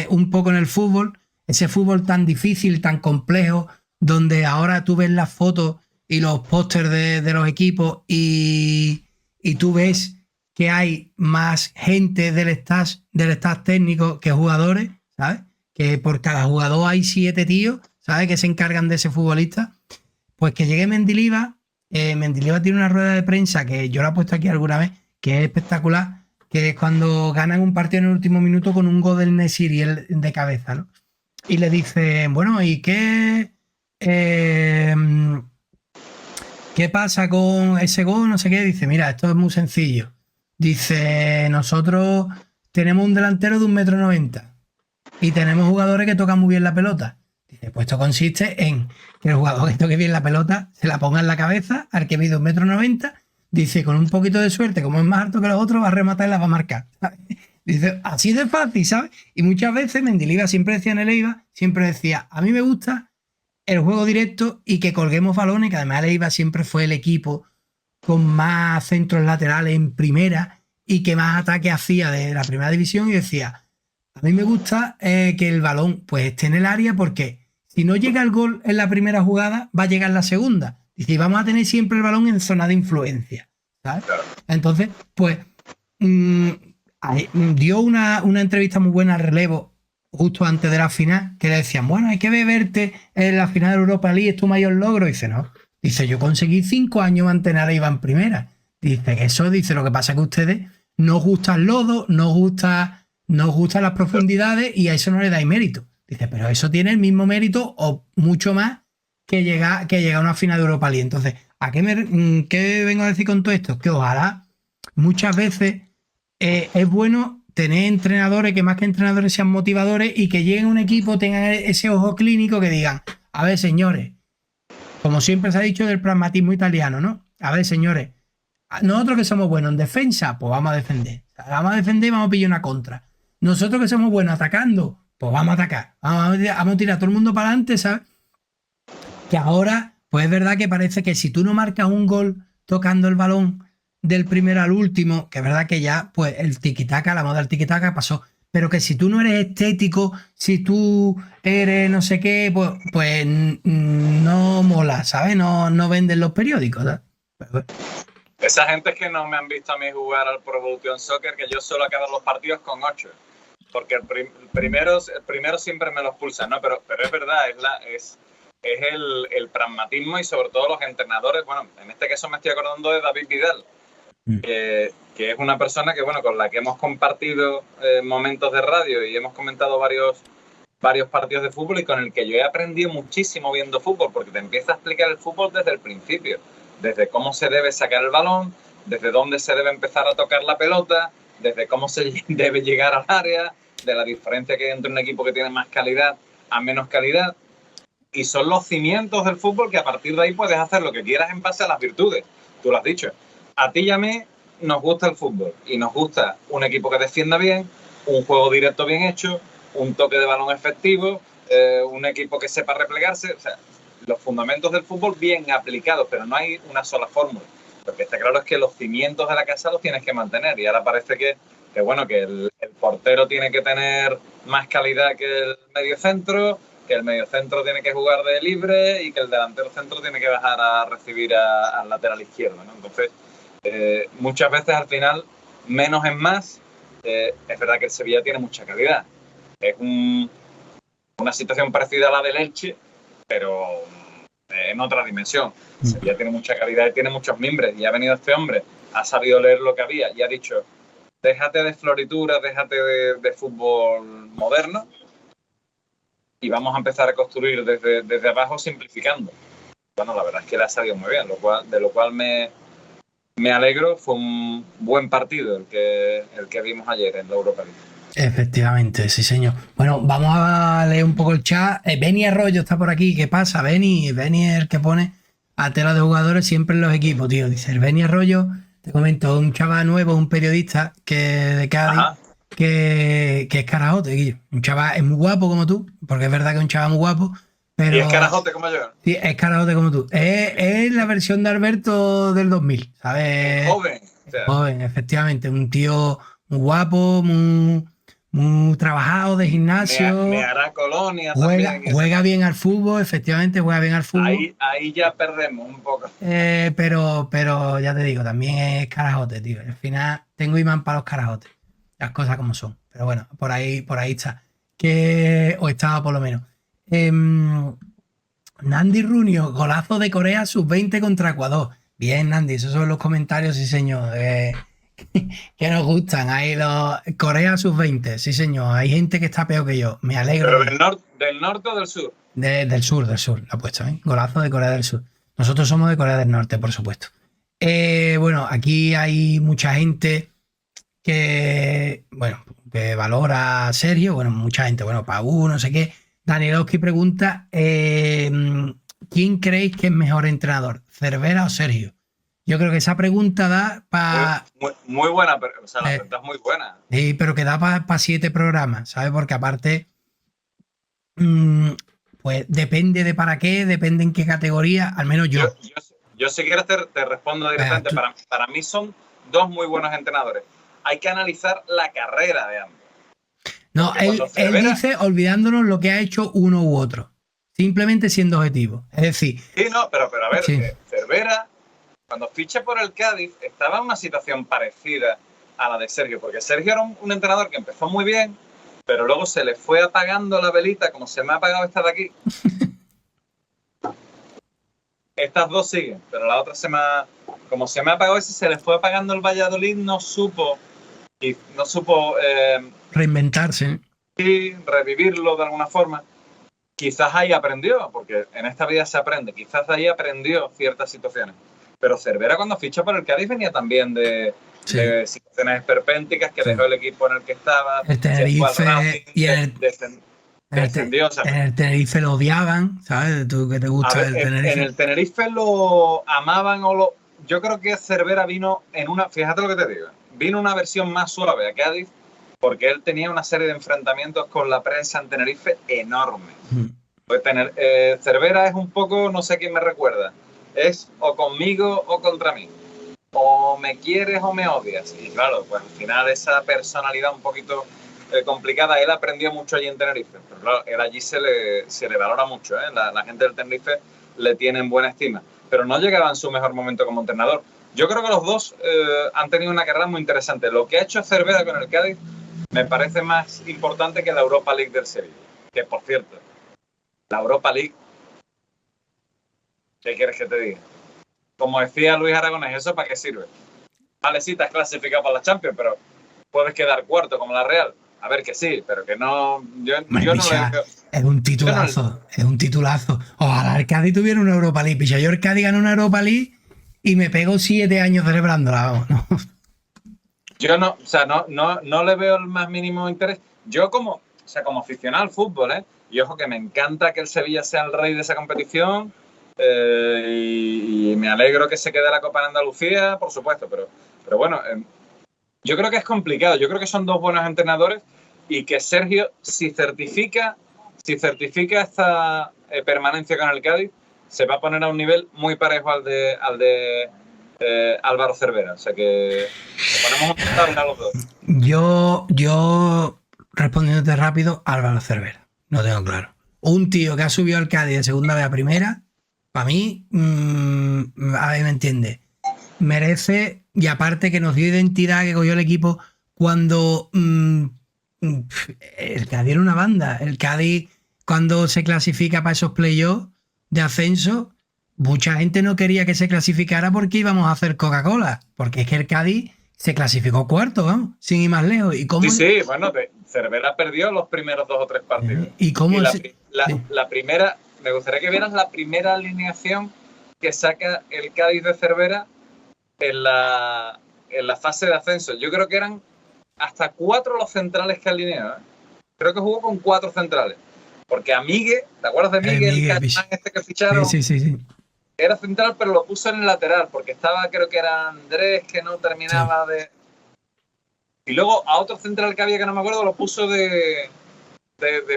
un poco en el fútbol, ese fútbol tan difícil, tan complejo, donde ahora tú ves las fotos y los pósters de los equipos y tú ves que hay más gente del staff técnico que jugadores, ¿sabes? Que por cada jugador hay 7 tíos, ¿sabes? Que se encargan de ese futbolista. Pues que llegue Mendilibar. Mendilibar tiene una rueda de prensa que yo la he puesto aquí alguna vez, que es espectacular, que es cuando ganan un partido en el último minuto con un gol del Nesiri de cabeza, ¿no? Y le dicen, bueno, ¿y qué pasa con ese gol? No sé qué. Dice, mira, esto es muy sencillo. Dice, nosotros tenemos un delantero de 1,90 m y tenemos jugadores que tocan muy bien la pelota. Dice, pues esto consiste en que el jugador que toque bien la pelota se la ponga en la cabeza al que mide 1,90 m. Dice, con un poquito de suerte, como es más alto que los otros, va a rematar y la va a marcar, ¿sabes? Dice, así de fácil, ¿sabes? Y muchas veces Mendilibar siempre decía en el Eibar, siempre decía, a mí me gusta el juego directo y que colguemos balones, que además el Eibar siempre fue el equipo con más centros laterales en primera y que más ataque hacía de la primera división, y decía, a mí me gusta que el balón pues esté en el área, porque si no llega el gol en la primera jugada, va a llegar la segunda. Dice, vamos a tener siempre el balón en zona de influencia, ¿sabes? Claro. Entonces, pues dio una entrevista muy buena al Relevo justo antes de la final, que le decían, bueno, hay que verte en la final de Europa League, es tu mayor logro. Y dice, no, Dice, yo conseguí 5 años mantener a Iván primera. Dice, eso, dice, lo que pasa es que a ustedes no os gusta el lodo, no os gustan las profundidades y a eso no le dais mérito. Dice, pero eso tiene el mismo mérito o mucho más que llegar a una final de Europa League. Entonces, ¿qué vengo a decir con todo esto? Que ojalá muchas veces es bueno tener entrenadores que más que entrenadores sean motivadores y que lleguen a un equipo, tengan ese ojo clínico que digan, a ver, señores, como siempre se ha dicho del pragmatismo italiano, ¿no? A ver, señores, nosotros que somos buenos en defensa, pues vamos a defender. Vamos a defender y vamos a pillar una contra. Nosotros que somos buenos atacando, pues vamos a atacar. Vamos a tirar a todo el mundo para adelante, ¿sabes? Que ahora, pues es verdad que parece que si tú no marcas un gol tocando el balón del primero al último, que es verdad que ya, pues el tiquitaca, la moda del tiquitaca pasó. Pero que si tú no eres estético, si tú eres no sé qué, pues no mola, ¿sabes? No venden los periódicos, ¿sabes? Esa gente es que no me han visto a mí jugar al Pro Evolution Soccer, que yo suelo acabar los partidos con 8. Porque el primero siempre me los pulsan, ¿no? Pero es verdad, es el pragmatismo y sobre todo los entrenadores. Bueno, en este caso me estoy acordando de David Vidal, que es una persona que, bueno, con la que hemos compartido momentos de radio y hemos comentado varios partidos de fútbol y con el que yo he aprendido muchísimo viendo fútbol, porque te empieza a explicar el fútbol desde el principio, desde cómo se debe sacar el balón, desde dónde se debe empezar a tocar la pelota, desde cómo se debe llegar al área, de la diferencia que hay entre un equipo que tiene más calidad a menos calidad. Y son los cimientos del fútbol que a partir de ahí puedes hacer lo que quieras en base a las virtudes. Tú lo has dicho. A ti y a mí nos gusta el fútbol y nos gusta un equipo que defienda bien, un juego directo bien hecho, un toque de balón efectivo, un equipo que sepa replegarse. O sea, los fundamentos del fútbol bien aplicados, pero no hay una sola fórmula. Lo que está claro es que los cimientos de la casa los tienes que mantener y ahora parece que el portero tiene que tener más calidad que el mediocentro, que el mediocentro tiene que jugar de libre y que el delantero centro tiene que bajar a recibir al lateral izquierdo, ¿no? Entonces, muchas veces al final, menos es más. Es verdad que el Sevilla tiene mucha calidad. Es una situación parecida a la del Elche, pero en otra dimensión. El Sevilla tiene mucha calidad y tiene muchos mimbres. Y ha venido este hombre, ha sabido leer lo que había y ha dicho, déjate de florituras, déjate de fútbol moderno y vamos a empezar a construir desde abajo simplificando. Bueno, la verdad es que le ha salido muy bien, de lo cual me alegro. Fue un buen partido el que vimos ayer en la Europa League. Efectivamente, sí, señor. Bueno, vamos a leer un poco el chat. Benny Arroyo está por aquí. ¿Qué pasa, Benny? Benny es el que pone a tela de jugadores siempre en los equipos, tío. Dice el Benny Arroyo, te comento, un chaval nuevo, un periodista de Cádiz, que es carajote, Guillo. Un chaval, es muy guapo como tú, porque es verdad que es un chaval muy guapo. Pero, y es carajote como yo. Sí, es carajote como tú. Es la versión de Alberto del 2000, ¿sabes? Es joven. O sea. Joven, efectivamente. Un tío muy guapo, muy trabajado de gimnasio. Me hará colonia también. Juega bien al fútbol, efectivamente, juega bien al fútbol. Ahí ya perdemos un poco. Pero ya te digo, también es carajote, tío. Al final tengo imán para los carajotes. Las cosas como son. Pero bueno, por ahí está. O estaba por lo menos. Nandi Runio, golazo de Corea sub-20 contra Ecuador. Bien, Nandi, esos son los comentarios, sí señor, que nos gustan. Ahí los Corea sub-20, sí señor. Hay gente que está peor que yo, me alegro. ¿Pero del norte o del sur? Del sur, lo he puesto, ¿eh? Golazo de Corea del Sur. Nosotros somos de Corea del Norte, por supuesto. Bueno, aquí hay mucha gente que valora a Sergio, bueno, mucha gente, bueno, Pau, no sé qué. Danielowski pregunta, ¿quién creéis que es mejor entrenador, Cervera o Sergio? Yo creo que esa pregunta da para... Muy buena, o sea, la pregunta es muy buena. Sí, pero que da para 7 programas, ¿sabes? Porque aparte, pues depende de para qué, depende en qué categoría, al menos yo. Yo si quieres te respondo directamente. Para mí son dos muy buenos entrenadores. Hay que analizar la carrera de ambos. No, él dice olvidándonos lo que ha hecho uno u otro. Simplemente siendo objetivo. Es decir... Sí, no, pero a ver, sí. Cervera, cuando ficha por el Cádiz, estaba en una situación parecida a la de Sergio, porque Sergio era un entrenador que empezó muy bien, pero luego se le fue apagando la velita, como se me ha apagado esta de aquí. Estas dos siguen, pero la otra como se me apagó ese, se les fue apagando el Valladolid, no supo Reinventarse. revivirlo de alguna forma. Quizás ahí aprendió, porque en esta vida se aprende, quizás ahí aprendió ciertas situaciones. Pero Cervera cuando fichó por el Cádiz venía también de situaciones esperpénticas, que dejó el equipo en el que estaba. El Tenerife descendió. En el Tenerife lo odiaban, ¿sabes? Tú que te gusta el Tenerife. En el Tenerife lo amaban yo creo que Cervera vino fíjate lo que te digo, vino una versión más suave a Cádiz, porque él tenía una serie de enfrentamientos con la prensa en Tenerife enormes. Pues Cervera es un poco, no sé quién me recuerda, es o conmigo o contra mí, o me quieres o me odias. Y claro, pues al final esa personalidad un poquito complicada, él aprendió mucho allí en Tenerife, pero claro, él allí se le valora mucho, ¿eh? La gente del Tenerife le tiene en buena estima, pero no llegaba en su mejor momento como entrenador. Yo creo que los dos han tenido una carrera muy interesante. Lo que ha hecho Cervera con el Cádiz me parece más importante que la Europa League del Sevilla. Que, por cierto, la Europa League, ¿qué quieres que te diga? Como decía Luis Aragonés, ¿eso para qué sirve? Vale, sí, te has clasificado para la Champions, pero puedes quedar cuarto como la Real. A ver, que sí, pero que no... Yo no lo veo. Es un titulazo, es un titulazo. Ojalá el Cádiz tuviera una Europa League. Picha, yo el Cádiz ganó una Europa League y me pego 7 años celebrándola, vamos, ¿no? Yo no le veo el más mínimo interés. Yo como aficionado al fútbol, y ojo que me encanta que el Sevilla sea el rey de esa competición, y me alegro que se quede la Copa de Andalucía, por supuesto, pero bueno, yo creo que es complicado. Yo creo que son dos buenos entrenadores y que Sergio, si certifica esta permanencia con el Cádiz, se va a poner a un nivel muy parejo al de Álvaro Cervera. O sea que ponemos un tabla a los dos. Yo respondiéndote rápido, Álvaro Cervera. No tengo claro. Un tío que ha subido al Cádiz de segunda vez a primera, para mí, a ver, me entiende, merece, y aparte que nos dio identidad, que cogió el equipo cuando el Cádiz era una banda. El Cádiz, cuando se clasifica para esos playoffs de ascenso, mucha gente no quería que se clasificara porque íbamos a hacer Coca-Cola, porque es que el Cádiz se clasificó cuarto, vamos, sin ir más lejos. ¿Y cómo sí, bueno, Cervera perdió los primeros 2 o 3 partidos. ¿Y cómo la primera, me gustaría que vieras la primera alineación que saca el Cádiz de Cervera en la fase de ascenso. Yo creo que eran hasta 4 los centrales que alineó. Creo que jugó con 4 centrales. Porque a Migue, ¿te acuerdas de Migue? El catalán que ficharon. Sí. Era central, pero lo puso en el lateral, porque estaba, creo que era Andrés, que no terminaba de... Y luego a otro central que había, que no me acuerdo, lo puso de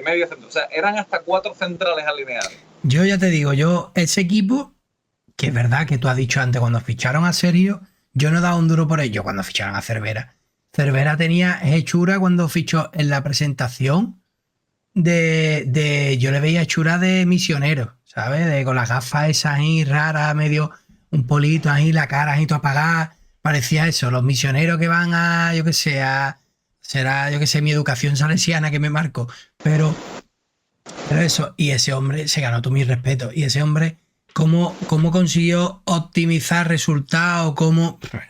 medio centro. O sea, eran hasta 4 centrales alineados. Yo ya te digo, ese equipo, que es verdad que tú has dicho antes, cuando ficharon a Sergio, yo no he dado un duro por ello cuando ficharon a Cervera. Cervera tenía hechura cuando fichó en la presentación yo le veía hechura de misionero, ¿sabes? Con las gafas esas ahí raras, medio un polito ahí, la cara ahí toda apagada. Parecía eso, los misioneros que van a, yo que sé, mi educación salesiana que me marco. Pero eso, y ese hombre se ganó todo mi respeto. Y ese hombre, ¿cómo consiguió optimizar resultados?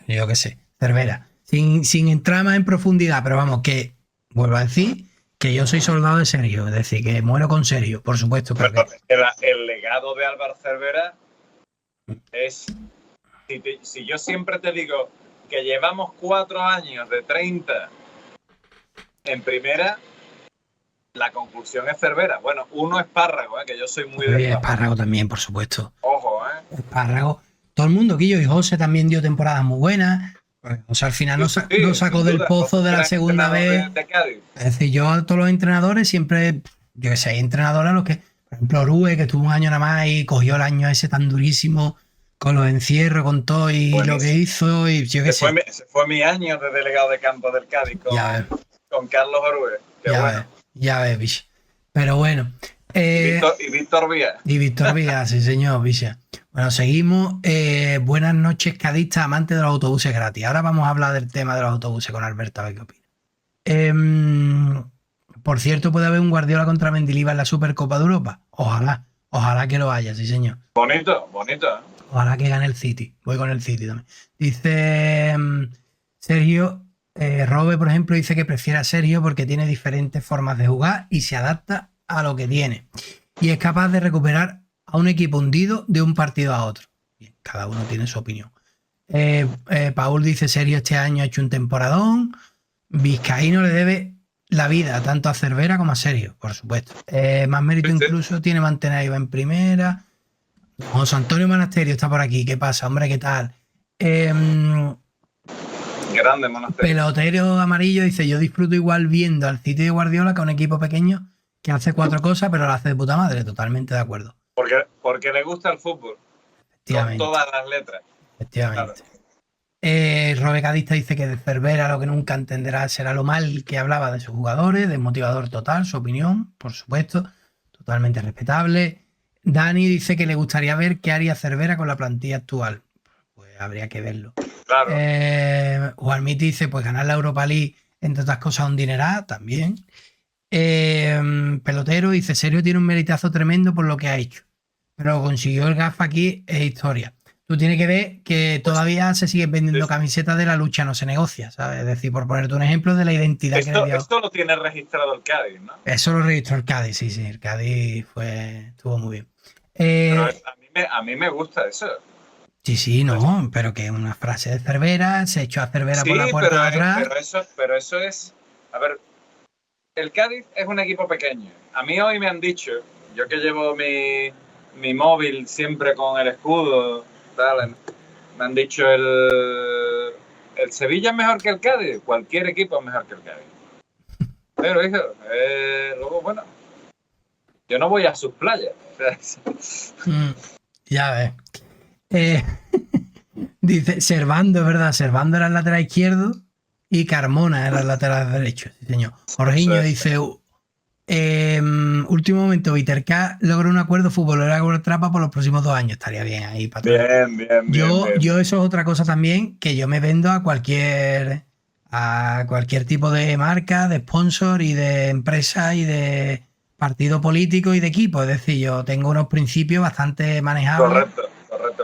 Yo qué sé, Cervera. Sin entrar más en profundidad, pero vamos, que vuelvo a decir que yo soy soldado de Sergio, es decir, que muero con Sergio, por supuesto. Pero el legado de Álvaro Cervera es... Si yo siempre te digo que llevamos 4 años de 30 en primera, la conclusión es Cervera. Bueno, uno es Espárrago, que yo soy muy de... Espárrago también, por supuesto. Ojo, Espárrago. Todo el mundo, Quillo y José también dio temporadas muy buenas. O sea, al final no sacó del pozo de la segunda vez. De Cádiz. Es decir, yo a todos los entrenadores siempre, yo que sé, hay entrenadores a los que, por ejemplo, Orue, que estuvo un año nada más y cogió el año ese tan durísimo con los encierros, con todo y bueno, lo que hizo, y yo que sé. Ese fue mi año de delegado de campo del Cádiz con Carlos Orue. Ya ves, bicho. Pero bueno. Y Víctor Vía. Y Víctor Vía, sí, señor, bicha. Bueno, seguimos. Buenas noches, cadistas, amantes de los autobuses gratis. Ahora vamos a hablar del tema de los autobuses con Alberto, a ver qué opina. Por cierto, ¿puede haber un Guardiola contra Mendilibar en la Supercopa de Europa? Ojalá. Ojalá que lo haya, sí, señor. Bonito, bonito, ¿eh? Ojalá que gane el City. Voy con el City también. Dice Sergio, Robe, por ejemplo, dice que prefiere a Sergio porque tiene diferentes formas de jugar y se adapta a lo que tiene. Y es capaz de recuperar a un equipo hundido de un partido a otro. Bien, cada uno tiene su opinión. Paul dice, Sergio este año ha hecho un temporadón. Vizcaíno le debe la vida tanto a Cervera como a Sergio, por supuesto. Más mérito Sí, sí. incluso tiene mantener a Iba en primera. José Antonio Monasterio está por aquí. ¿Qué pasa, hombre? ¿Qué tal? Grande Monasterio. Pelotero amarillo dice: yo disfruto igual viendo al City de Guardiola que a un equipo pequeño que hace 4 cosas, pero lo hace de puta madre. Totalmente de acuerdo. Porque le gusta el fútbol. Con todas las letras. Efectivamente. Claro. Robecadista dice que de Cervera lo que nunca entenderá será lo mal que hablaba de sus jugadores, desmotivador total, su opinión, por supuesto, totalmente respetable. Dani dice que le gustaría ver qué haría Cervera con la plantilla actual. Pues habría que verlo. Claro. Juanmiti dice, pues ganar la Europa League, entre otras cosas, un dineral, también. Pelotero dice, Sergio tiene un meritazo tremendo por lo que ha hecho, pero consiguió el GAF aquí, es historia. Tú tienes que ver que todavía se siguen vendiendo camisetas de la lucha, no se negocia, ¿sabes? Es decir, por ponerte un ejemplo de la identidad que le dio. Esto lo tiene registrado el Cádiz, ¿no? Eso lo registró el Cádiz, sí, el Cádiz estuvo muy bien. Pero a mí me gusta eso. Sí, no, pero que una frase de Cervera, se echó a Cervera por la puerta de atrás. Pero eso es, a ver, el Cádiz es un equipo pequeño. A mí hoy me han dicho, yo que llevo mi móvil siempre con el escudo, tal, me han dicho el Sevilla es mejor que el Cádiz, cualquier equipo es mejor que el Cádiz. Pero hijo, luego bueno, yo no voy a sus playas. Ya ves. Dice Servando, es verdad, Servando era el lateral izquierdo y Carmona era el lateral derecho, sí, señor. Jorginho dice, último momento, Viterca logra un acuerdo futbolero con Trapa por los próximos 2 años. Estaría bien ahí para atrás. Bien. Yo eso es otra cosa también, que yo me vendo a cualquier tipo de marca, de sponsor y de empresa y de partido político y de equipo. Es decir, yo tengo unos principios bastante manejables. Correcto.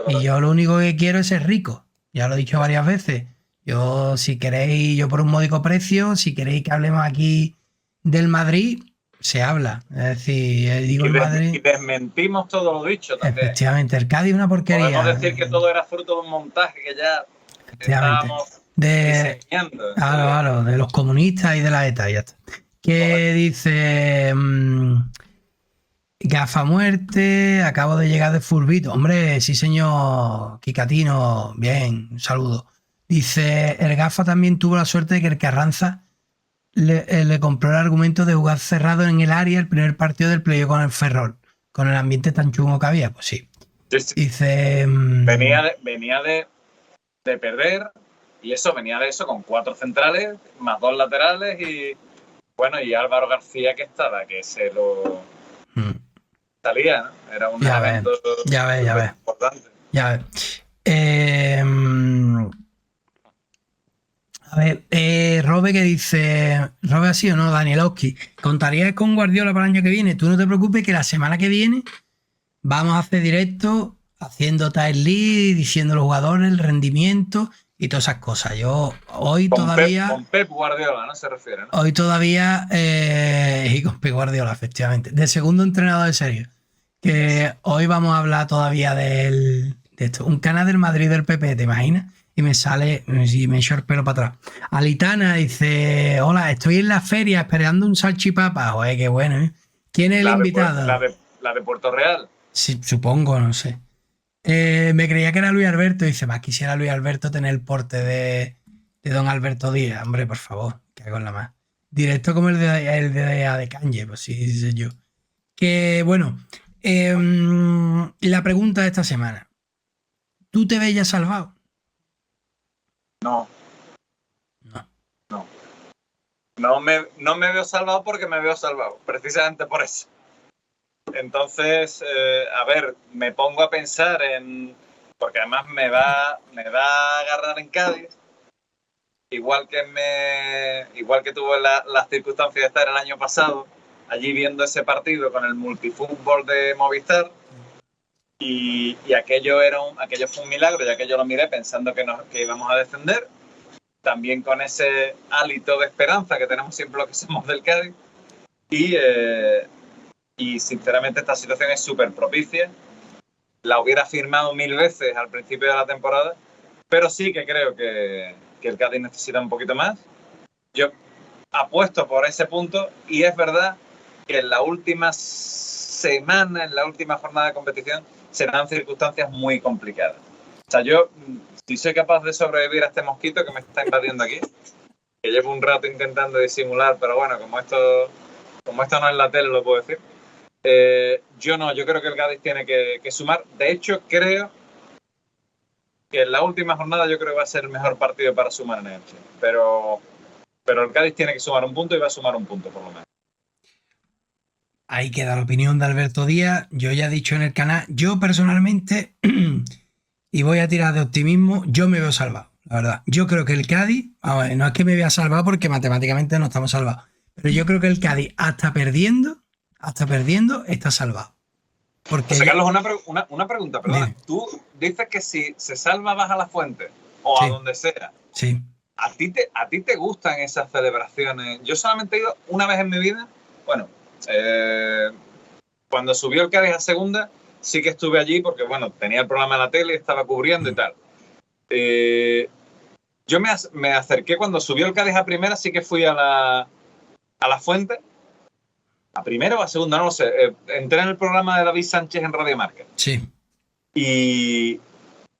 Y yo lo único que quiero es ser rico. Ya lo he dicho varias veces. Yo, si queréis, yo por un módico precio, si queréis que hablemos aquí del Madrid, se habla. Es decir, digo el Madrid. Y desmentimos todo lo dicho también. Efectivamente, el Cádiz es una porquería. Podemos decir que todo era fruto de un montaje que ya estábamos diseñando. Claro, de los comunistas y de la ETA, ya está. Que dice Gafa muerte, acabo de llegar de Furbito. Hombre, sí señor Kikatino, bien, un saludo. Dice, el Gafa también tuvo la suerte de que el Carranza le compró el argumento de jugar cerrado en el área el primer partido del playoff con el Ferrol, con el ambiente tan chungo que había, pues sí. Dice... venía de perder, y eso venía de eso con 4 centrales, más 2 laterales, y bueno, y Álvaro García que estaba, que se lo... salía, ¿no? Era un evento importante. Ya ves. A ver, Robe que dice, Robe así o no, Danielowski, ¿contarías con Guardiola para el año que viene? Tú no te preocupes que la semana que viene vamos a hacer directo haciendo time lead, diciendo los jugadores, el rendimiento y todas esas cosas. Yo hoy con todavía... con Pep Guardiola, ¿no? Se refiere, ¿no? Hoy todavía... y con Pep Guardiola, efectivamente. De segundo entrenador de serio. Que hoy vamos a hablar todavía de esto. Un canal del Madrid del PP, ¿te imaginas? Y me sale, y me echo el pelo para atrás. Alitana dice, hola, estoy en la feria esperando un salchipapa. Joder, qué bueno, ¿eh? ¿Quién es el invitado? La de Puerto Real. Sí, supongo, no sé. Me creía que era Luis Alberto. Dice, más quisiera Luis Alberto tener el porte de don Alberto Díaz. Hombre, por favor, que hago en la más. Directo como el de Kanye, pues sí, sé yo. Que bueno, la pregunta de esta semana. ¿Tú te ves ya salvado? No. No me veo salvado porque me veo salvado, precisamente por eso. Entonces, a ver, me pongo a pensar porque además me va a agarrar en Cádiz, igual que tuve las circunstancias de estar el año pasado, allí viendo ese partido con el multifútbol de Movistar y aquello fue un milagro y aquello lo miré pensando que íbamos a descender, también con ese hálito de esperanza que tenemos siempre los que somos del Cádiz y sinceramente esta situación es súper propicia. La hubiera firmado 1000 veces al principio de la temporada, pero sí que creo que el Cádiz necesita un poquito más. Yo apuesto por ese punto y es verdad que en la última semana, en la última jornada de competición, serán circunstancias muy complicadas. O sea, yo, si soy capaz de sobrevivir a este mosquito que me está invadiendo aquí, que llevo un rato intentando disimular, pero bueno, como esto no es la tele, lo puedo decir. Yo creo que el Cádiz tiene que sumar. De hecho, creo que en la última jornada yo creo que va a ser el mejor partido para sumar en Elche. Pero el Cádiz tiene que sumar un punto y va a sumar un punto por lo menos. Ahí queda la opinión de Alberto Díaz. Yo ya he dicho en el canal, yo personalmente, y voy a tirar de optimismo, yo me veo salvado, la verdad. Yo creo que el Cádiz, no es que me vea salvado porque matemáticamente no estamos salvados, pero yo creo que el Cádiz, hasta perdiendo, está salvado. Porque José Carlos, una pregunta, perdón. Tú dices que si se salva vas a la fuente o a donde sea. Sí. ¿A ti te gustan esas celebraciones? Yo solamente he ido una vez en mi vida. Bueno, cuando subió el Cádiz a segunda, sí que estuve allí porque, bueno, tenía el programa en la tele, estaba cubriendo y tal. Yo me acerqué cuando subió el Cádiz a primera, sí que fui a la fuente. ¿A primera o a segunda? No lo sé. Entré en el programa de David Sánchez en Radio Marca. Sí. Y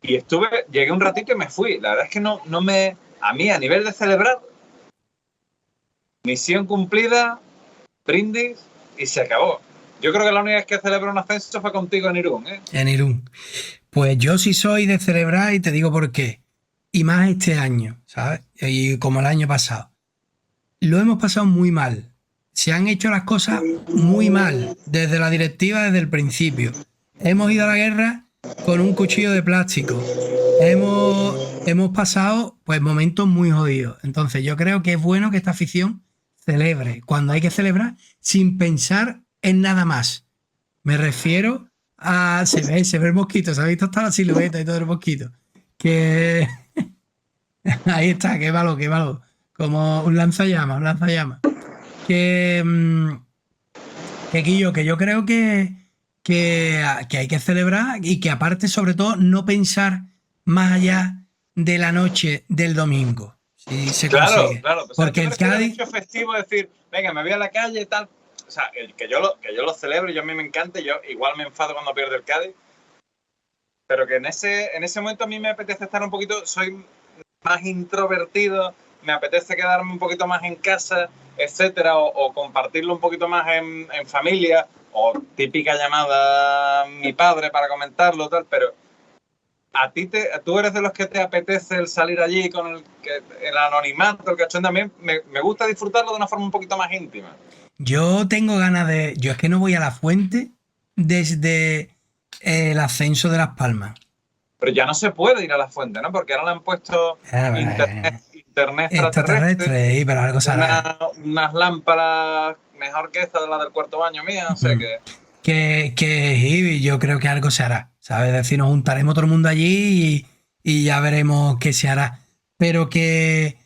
llegué un ratito y me fui. La verdad es que a mí, a nivel de celebrar, misión cumplida, brindis y se acabó. Yo creo que la única vez que celebré un ascenso fue contigo en Irún, ¿eh? En Irún. Pues yo sí soy de celebrar y te digo por qué. Y más este año, ¿sabes? Y como el año pasado. Lo hemos pasado muy mal. Se han hecho las cosas muy mal, desde la directiva, desde el principio. Hemos ido a la guerra con un cuchillo de plástico. Hemos pasado pues momentos muy jodidos. Entonces yo creo que es bueno que esta afición celebre cuando hay que celebrar sin pensar en nada más. Me refiero a... Se ve el mosquito, ¿se ha visto hasta la silueta y todo el mosquito? Que... Ahí está, qué malo. Como un lanzallamas. Que Guillo, que yo creo que hay que celebrar y que aparte, sobre todo, no pensar más allá de la noche del domingo. Si se consigue. Claro. Porque el Cádiz... hecho festivo decir, venga, me voy a la calle y tal. O sea, que yo lo celebro y a mí me encanta. Yo igual me enfado cuando pierde el Cádiz. Pero que en ese momento a mí me apetece estar un poquito... Soy más introvertido, me apetece quedarme un poquito más en casa, etcétera, o compartirlo un poquito más en familia, o típica llamada a mi padre para comentarlo, tal, pero tú eres de los que te apetece el salir allí con el anonimato, el cachón también, me gusta disfrutarlo de una forma un poquito más íntima. Yo tengo ganas de... Yo es que no voy a la fuente desde el ascenso de Las Palmas. Pero ya no se puede ir a la fuente, ¿no? Porque ahora le han puesto internet extraterrestre, pero algo será. Unas lámparas mejor que esta de la del cuarto baño mía, o sea que yo creo que algo se hará, ¿sabes? Es decir, nos juntaremos todo el mundo allí y ya veremos qué se hará. Pero que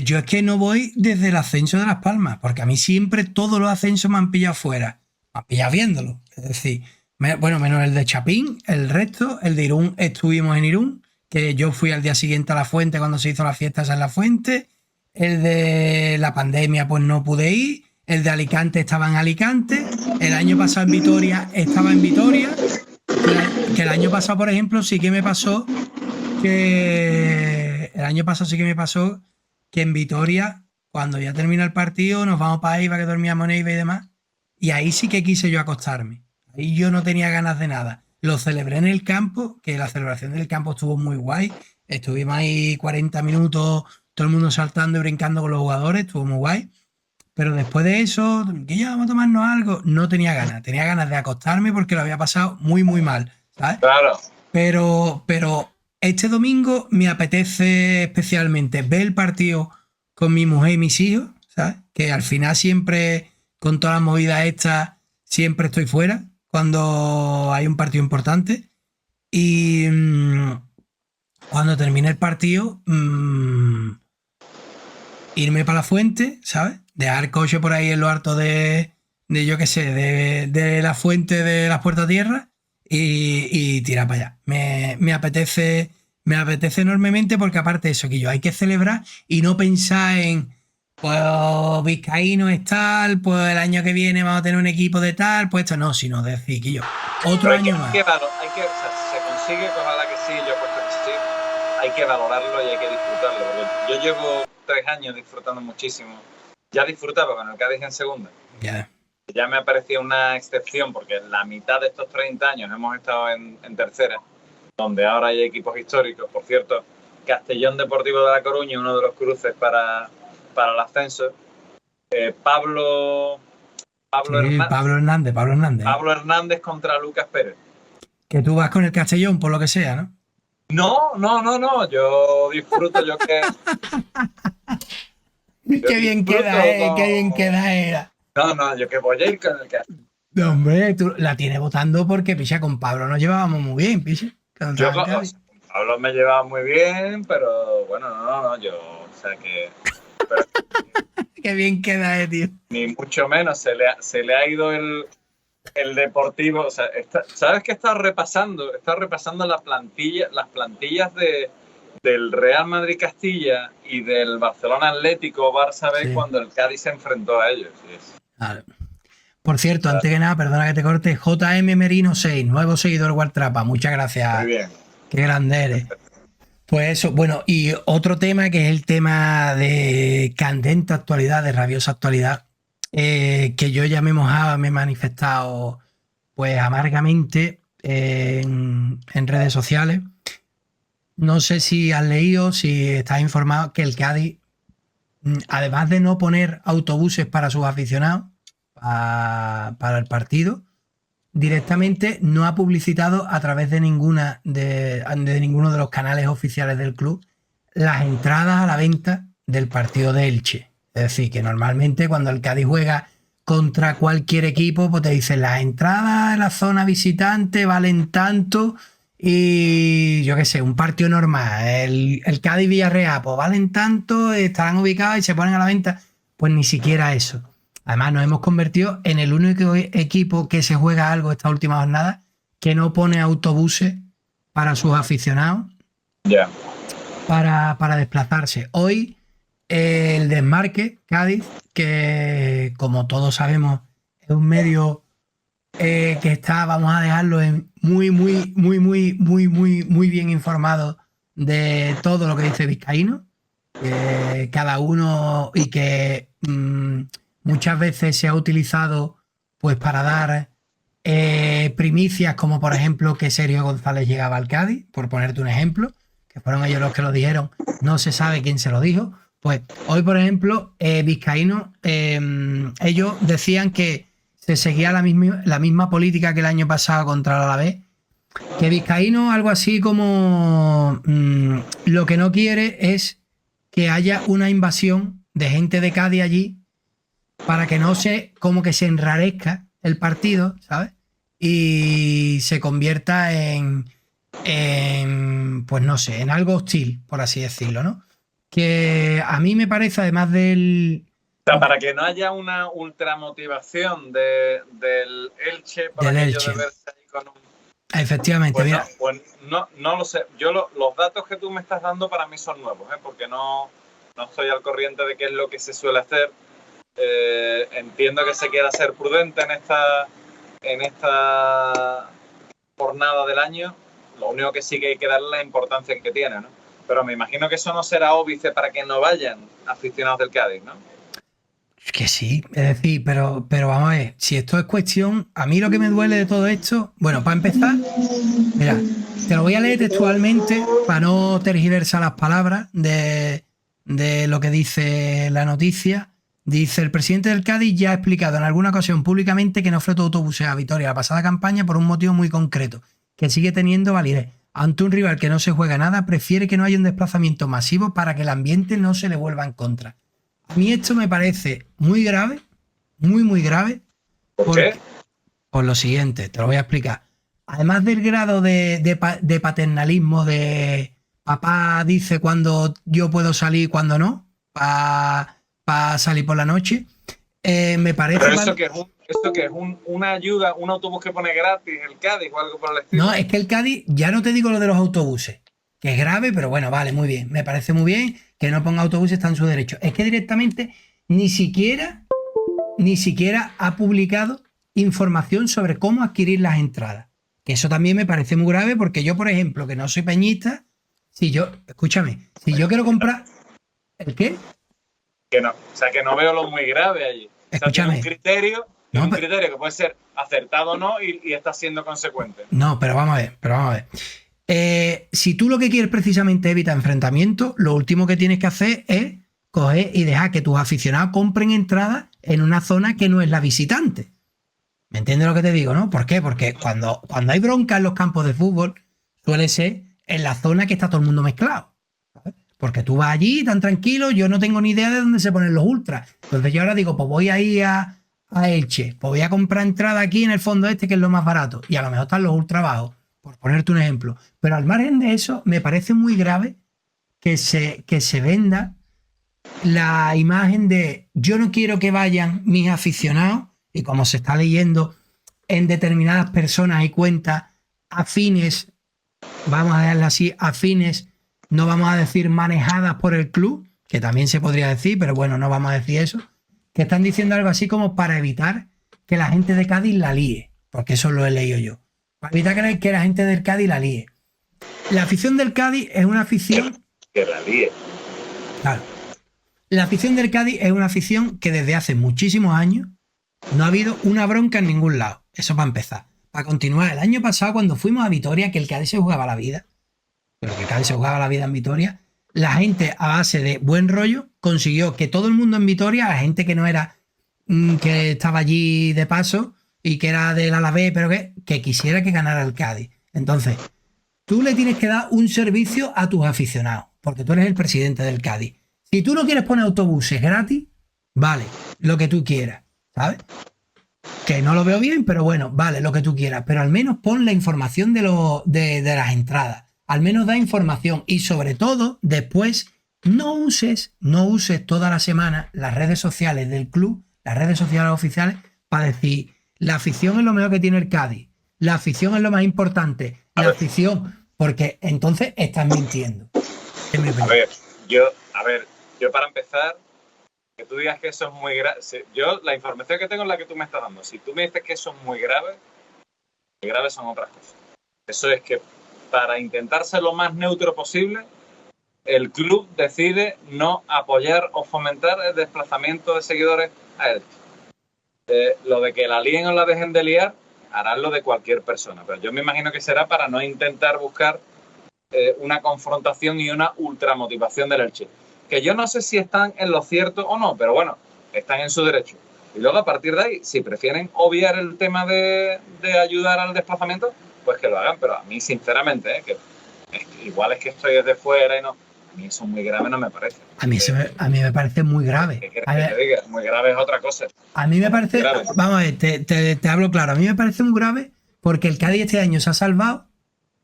yo es que no voy desde el ascenso de Las Palmas, porque a mí siempre todos los ascensos me han pillado fuera, me han pillado viéndolo, es decir... Bueno, menos el de Chapín, el resto, el de Irún, estuvimos en Irún, que yo fui al día siguiente a la fuente cuando se hizo las fiestas en la fuente. El de la pandemia, pues no pude ir. El de Alicante estaba en Alicante. El año pasado en Vitoria estaba en Vitoria. Que el año pasado, por ejemplo, sí que me pasó que... El año pasado sí que me pasó que en Vitoria, cuando ya termina el partido, nos vamos para Eibar, que dormíamos en Eibar y demás. Y ahí sí que quise yo acostarme. Ahí yo no tenía ganas de nada. Lo celebré en el campo, que la celebración del campo estuvo muy guay. Estuvimos ahí 40 minutos, todo el mundo saltando y brincando con los jugadores, estuvo muy guay. Pero después de eso, que ya vamos a tomarnos algo, no tenía ganas. Tenía ganas de acostarme porque lo había pasado muy, muy mal, ¿sabes? Claro. Pero este domingo me apetece especialmente ver el partido con mi mujer y mis hijos, ¿sabes? Que al final siempre con todas las movidas estas, siempre estoy fuera cuando hay un partido importante. Y cuando termine el partido, irme para la fuente, ¿sabes? Dejar el coche por ahí en lo alto de yo qué sé, de la fuente de las Puertas Tierra y tirar para allá. Me apetece enormemente porque aparte de eso, que yo hay que celebrar y no pensar en, pues Vizcaíno es tal, pues el año que viene vamos a tener un equipo de tal, pues esto no, sino decir que yo, otro año más. O sea, si se consigue, pues ojalá que sí, yo apuesto que sí, hay que valorarlo y hay que disfrutarlo. Porque yo llevo 3 años disfrutando muchísimo. Ya disfrutaba con el Cádiz en segunda. Ya me parecía una excepción porque la mitad de estos 30 años hemos estado en tercera, donde ahora hay equipos históricos. Por cierto, Castellón Deportivo de La Coruña, uno de los cruces para el ascenso. Pablo Hernández. Pablo Hernández contra Lucas Pérez. Que tú vas con el Castellón, por lo que sea, ¿no? No. Yo disfruto, yo que... Qué bien queda. No, yo que voy a ir con el Castellón. No, hombre, tú la tienes votando porque, picha, con Pablo nos llevábamos muy bien, picha. Yo con Pablo me llevaba muy bien, pero bueno, no, yo, o sea que... Pero, qué bien queda, tío. Ni mucho menos, se le ha ido el Deportivo, o sea, ¿sabes qué está repasando? Está repasando las plantillas del Real Madrid Castilla y del Barcelona Atlético Barça B, sí, cuando el Cádiz se enfrentó a ellos. Sí. Vale. Por cierto, antes que nada, perdona que te corte, JM Merino 6, nuevo seguidor Guartrapa, muchas gracias. Muy bien. Qué grande eres. Pues eso, bueno, y otro tema que es el tema de candente actualidad, de rabiosa actualidad, que yo ya me he mojado, me he manifestado pues amargamente en redes sociales. No sé si has leído, si estás informado que el Cádiz, además de no poner autobuses para sus aficionados para el partido, directamente no ha publicitado a través de ninguno de los canales oficiales del club las entradas a la venta del partido de Elche. Es decir, que normalmente cuando el Cádiz juega contra cualquier equipo, pues te dicen las entradas en la zona visitante valen tanto y yo qué sé, un partido normal, el Cádiz-Villarreal, pues valen tanto, estarán ubicados y se ponen a la venta. Pues ni siquiera eso. Además nos hemos convertido en el único equipo que se juega algo esta última jornada que no pone autobuses para sus aficionados para desplazarse. Hoy el Desmarque, Cádiz, que como todos sabemos es un medio que está, vamos a dejarlo muy bien informado de todo lo que dice Vizcaíno, cada uno, y que muchas veces se ha utilizado pues para dar primicias, como por ejemplo que Sergio González llegaba al Cádiz, por ponerte un ejemplo, que fueron ellos los que lo dijeron, no se sabe quién se lo dijo. Pues hoy, por ejemplo, Vizcaíno, ellos decían que se seguía la misma política que el año pasado contra el Alavés, que Vizcaíno algo así como lo que no quiere es que haya una invasión de gente de Cádiz allí para que no como que se enrarezca el partido, ¿sabes? Y se convierta en pues no sé, en algo hostil, por así decirlo, ¿no? Que a mí me parece, además del... O sea, para que no haya una ultramotivación del Elche, por aquello de verse ahí con un... Efectivamente, pues mira. No lo sé. Yo los datos que tú me estás dando para mí son nuevos, porque no estoy al corriente de qué es lo que se suele hacer. Entiendo que se quiera ser prudente en esta jornada del año. Lo único que sí que hay que darle la importancia que tiene, ¿no? Pero me imagino que eso no será óbice para que no vayan aficionados del Cádiz, ¿no? Es que sí, es decir, pero vamos a ver, si esto es cuestión, a mí lo que me duele de todo esto, bueno, para empezar, mira, te lo voy a leer textualmente para no tergiversar las palabras de lo que dice la noticia. Dice: el presidente del Cádiz ya ha explicado en alguna ocasión públicamente que no ofrece autobuses a Vitoria la pasada campaña por un motivo muy concreto, que sigue teniendo validez. Ante un rival que no se juega nada, prefiere que no haya un desplazamiento masivo para que el ambiente no se le vuelva en contra. A mí esto me parece muy grave, muy, muy grave. ¿Por qué? Por lo siguiente, te lo voy a explicar. Además del grado de paternalismo de papá dice cuándo yo puedo salir y cuándo no, para salir por la noche, me parece... Pero eso que es una ayuda, un autobús que pone gratis el Cádiz o algo por el estilo. No, es que el Cádiz, ya no te digo lo de los autobuses, que es grave, pero bueno, vale, muy bien. Me parece muy bien que no ponga autobuses, está en su derecho. Es que directamente ni siquiera ha publicado información sobre cómo adquirir las entradas. Que eso también me parece muy grave porque yo, por ejemplo, que no soy peñista, escúchame, si yo quiero comprar... ¿El qué? Que no, o sea, que no veo lo muy grave allí. O sea, tiene un criterio que puede ser acertado o no y está siendo consecuente. No, pero vamos a ver. Si tú lo que quieres precisamente es evitar enfrentamientos, lo último que tienes que hacer es coger y dejar que tus aficionados compren entradas en una zona que no es la visitante. ¿Me entiendes lo que te digo, no? ¿Por qué? Porque cuando hay bronca en los campos de fútbol, suele ser en la zona que está todo el mundo mezclado. ¿Sabes? Porque tú vas allí tan tranquilo, yo no tengo ni idea de dónde se ponen los ultras. Entonces yo ahora digo, pues voy a ir a Elche, pues voy a comprar entrada aquí en el fondo este, que es lo más barato. Y a lo mejor están los ultras bajos, por ponerte un ejemplo. Pero al margen de eso, me parece muy grave que se venda la imagen de yo no quiero que vayan mis aficionados, y como se está leyendo en determinadas personas y cuentas afines, vamos a dejarlo así, afines, no vamos a decir manejadas por el club, que también se podría decir, pero bueno, no vamos a decir eso, que están diciendo algo así como para evitar que la gente de Cádiz la líe, porque eso lo he leído yo, para evitar que la gente del Cádiz la líe. La afición del Cádiz es una afición... Que la líe. Claro. La afición del Cádiz es una afición que desde hace muchísimos años no ha habido una bronca en ningún lado. Eso para empezar. Para continuar, el año pasado cuando fuimos a Vitoria, que el Cádiz se jugaba la vida, pero que el Cádiz se jugaba la vida en Vitoria, la gente a base de buen rollo consiguió que todo el mundo en Vitoria, la gente que no era, que estaba allí de paso y que era del Alavés, pero que quisiera que ganara el Cádiz. Entonces, tú le tienes que dar un servicio a tus aficionados, porque tú eres el presidente del Cádiz. Si tú no quieres poner autobuses gratis, vale, lo que tú quieras, ¿sabes? Que no lo veo bien, pero bueno, vale, lo que tú quieras. Pero al menos pon la información de las entradas. Al menos da información. Y sobre todo, después, no uses toda la semana las redes sociales del club, las redes sociales oficiales, para decir, la afición es lo mejor que tiene el Cádiz. La afición es lo más importante. La afición, porque entonces estás mintiendo. A ver, yo para empezar, que tú digas que eso es muy grave. Yo, la información que tengo es la que tú me estás dando. Si tú me dices que eso es muy grave son otras cosas. Eso es que para intentar ser lo más neutro posible, el club decide no apoyar o fomentar el desplazamiento de seguidores a él. Lo de que la líen o la dejen de liar, harán lo de cualquier persona. Pero yo me imagino que será para no intentar buscar una confrontación y una ultramotivación del Elche. Que yo no sé si están en lo cierto o no, pero bueno, están en su derecho. Y luego a partir de ahí, si prefieren obviar el tema de ayudar al desplazamiento, pues que lo hagan. Pero a mí, sinceramente, igual es que estoy desde fuera y no, a mí eso muy grave no me parece. A mí me parece muy grave. ¿Qué quieres que te diga? Muy grave es otra cosa. A mí me parece, vamos a ver, te hablo claro, a mí me parece muy grave porque el Cádiz este año se ha salvado,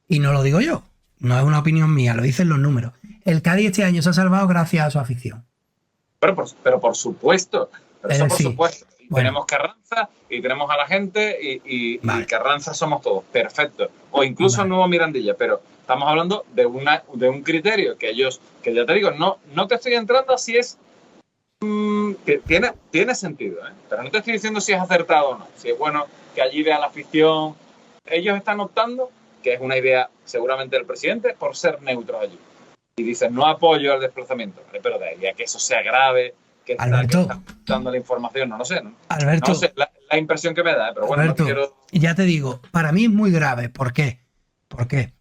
y no lo digo yo, no es una opinión mía, lo dicen los números. El Cádiz este año se ha salvado gracias a su afición. Pero por supuesto. Eso por supuesto. Bueno. Tenemos Carranza y tenemos a la gente y Vale. Carranza somos todos. Perfecto. O incluso el nuevo Mirandilla. Pero estamos hablando de un criterio que ellos, que ya te digo, no te estoy entrando si es... que tiene sentido, ¿eh? Pero no te estoy diciendo si es acertado o no. Si es bueno que allí vea la afición. Ellos están optando, que es una idea seguramente del presidente, por ser neutros allí. Y dicen, no apoyo al desplazamiento, ¿vale? Pero de ahí a que eso sea grave, que está dando la información, no lo sé, ¿no? Alberto, no sé, la impresión que me da, pero bueno, Alberto, no quiero... ya te digo, para mí es muy grave. ¿Por qué? Porque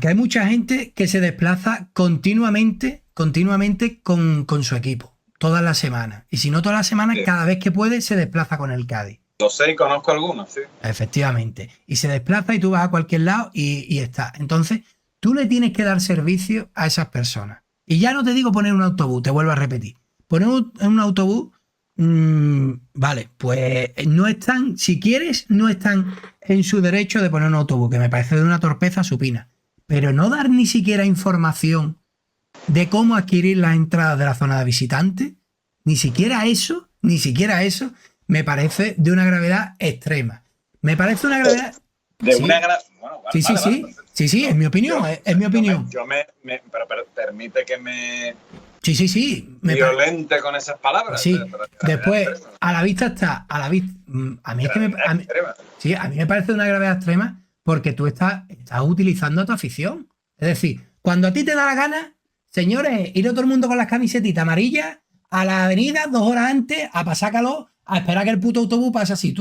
hay mucha gente que se desplaza continuamente con su equipo, todas las semanas. Y si no todas las semanas, sí, cada vez que puede se desplaza con el Cádiz. Lo sé y conozco algunos, sí. Efectivamente. Y se desplaza y tú vas a cualquier lado y está. Entonces, tú le tienes que dar servicio a esas personas. Y ya no te digo poner un autobús, te vuelvo a repetir. Poner un autobús Vale, pues no están, si quieres, no están en su derecho de poner un autobús, que me parece de una torpeza supina. Pero no dar ni siquiera información de cómo adquirir las entradas de la zona de visitantes, ni siquiera eso, me parece de una gravedad extrema. Me parece una gravedad... De sí. una gran... Bueno, sí, vale, sí, vale. sí, es mi opinión, es mi opinión. Pero permite que me... Sí. Violente con esas palabras. Sí. Pero Después, a la vista está, a mí es que a mí me parece una gravedad extrema porque tú estás utilizando a tu afición. Es decir, cuando a ti te da la gana, señores, ir todo el mundo con las camisetitas amarillas a la avenida 2 horas antes a pasar calor, a esperar que el puto autobús pase así,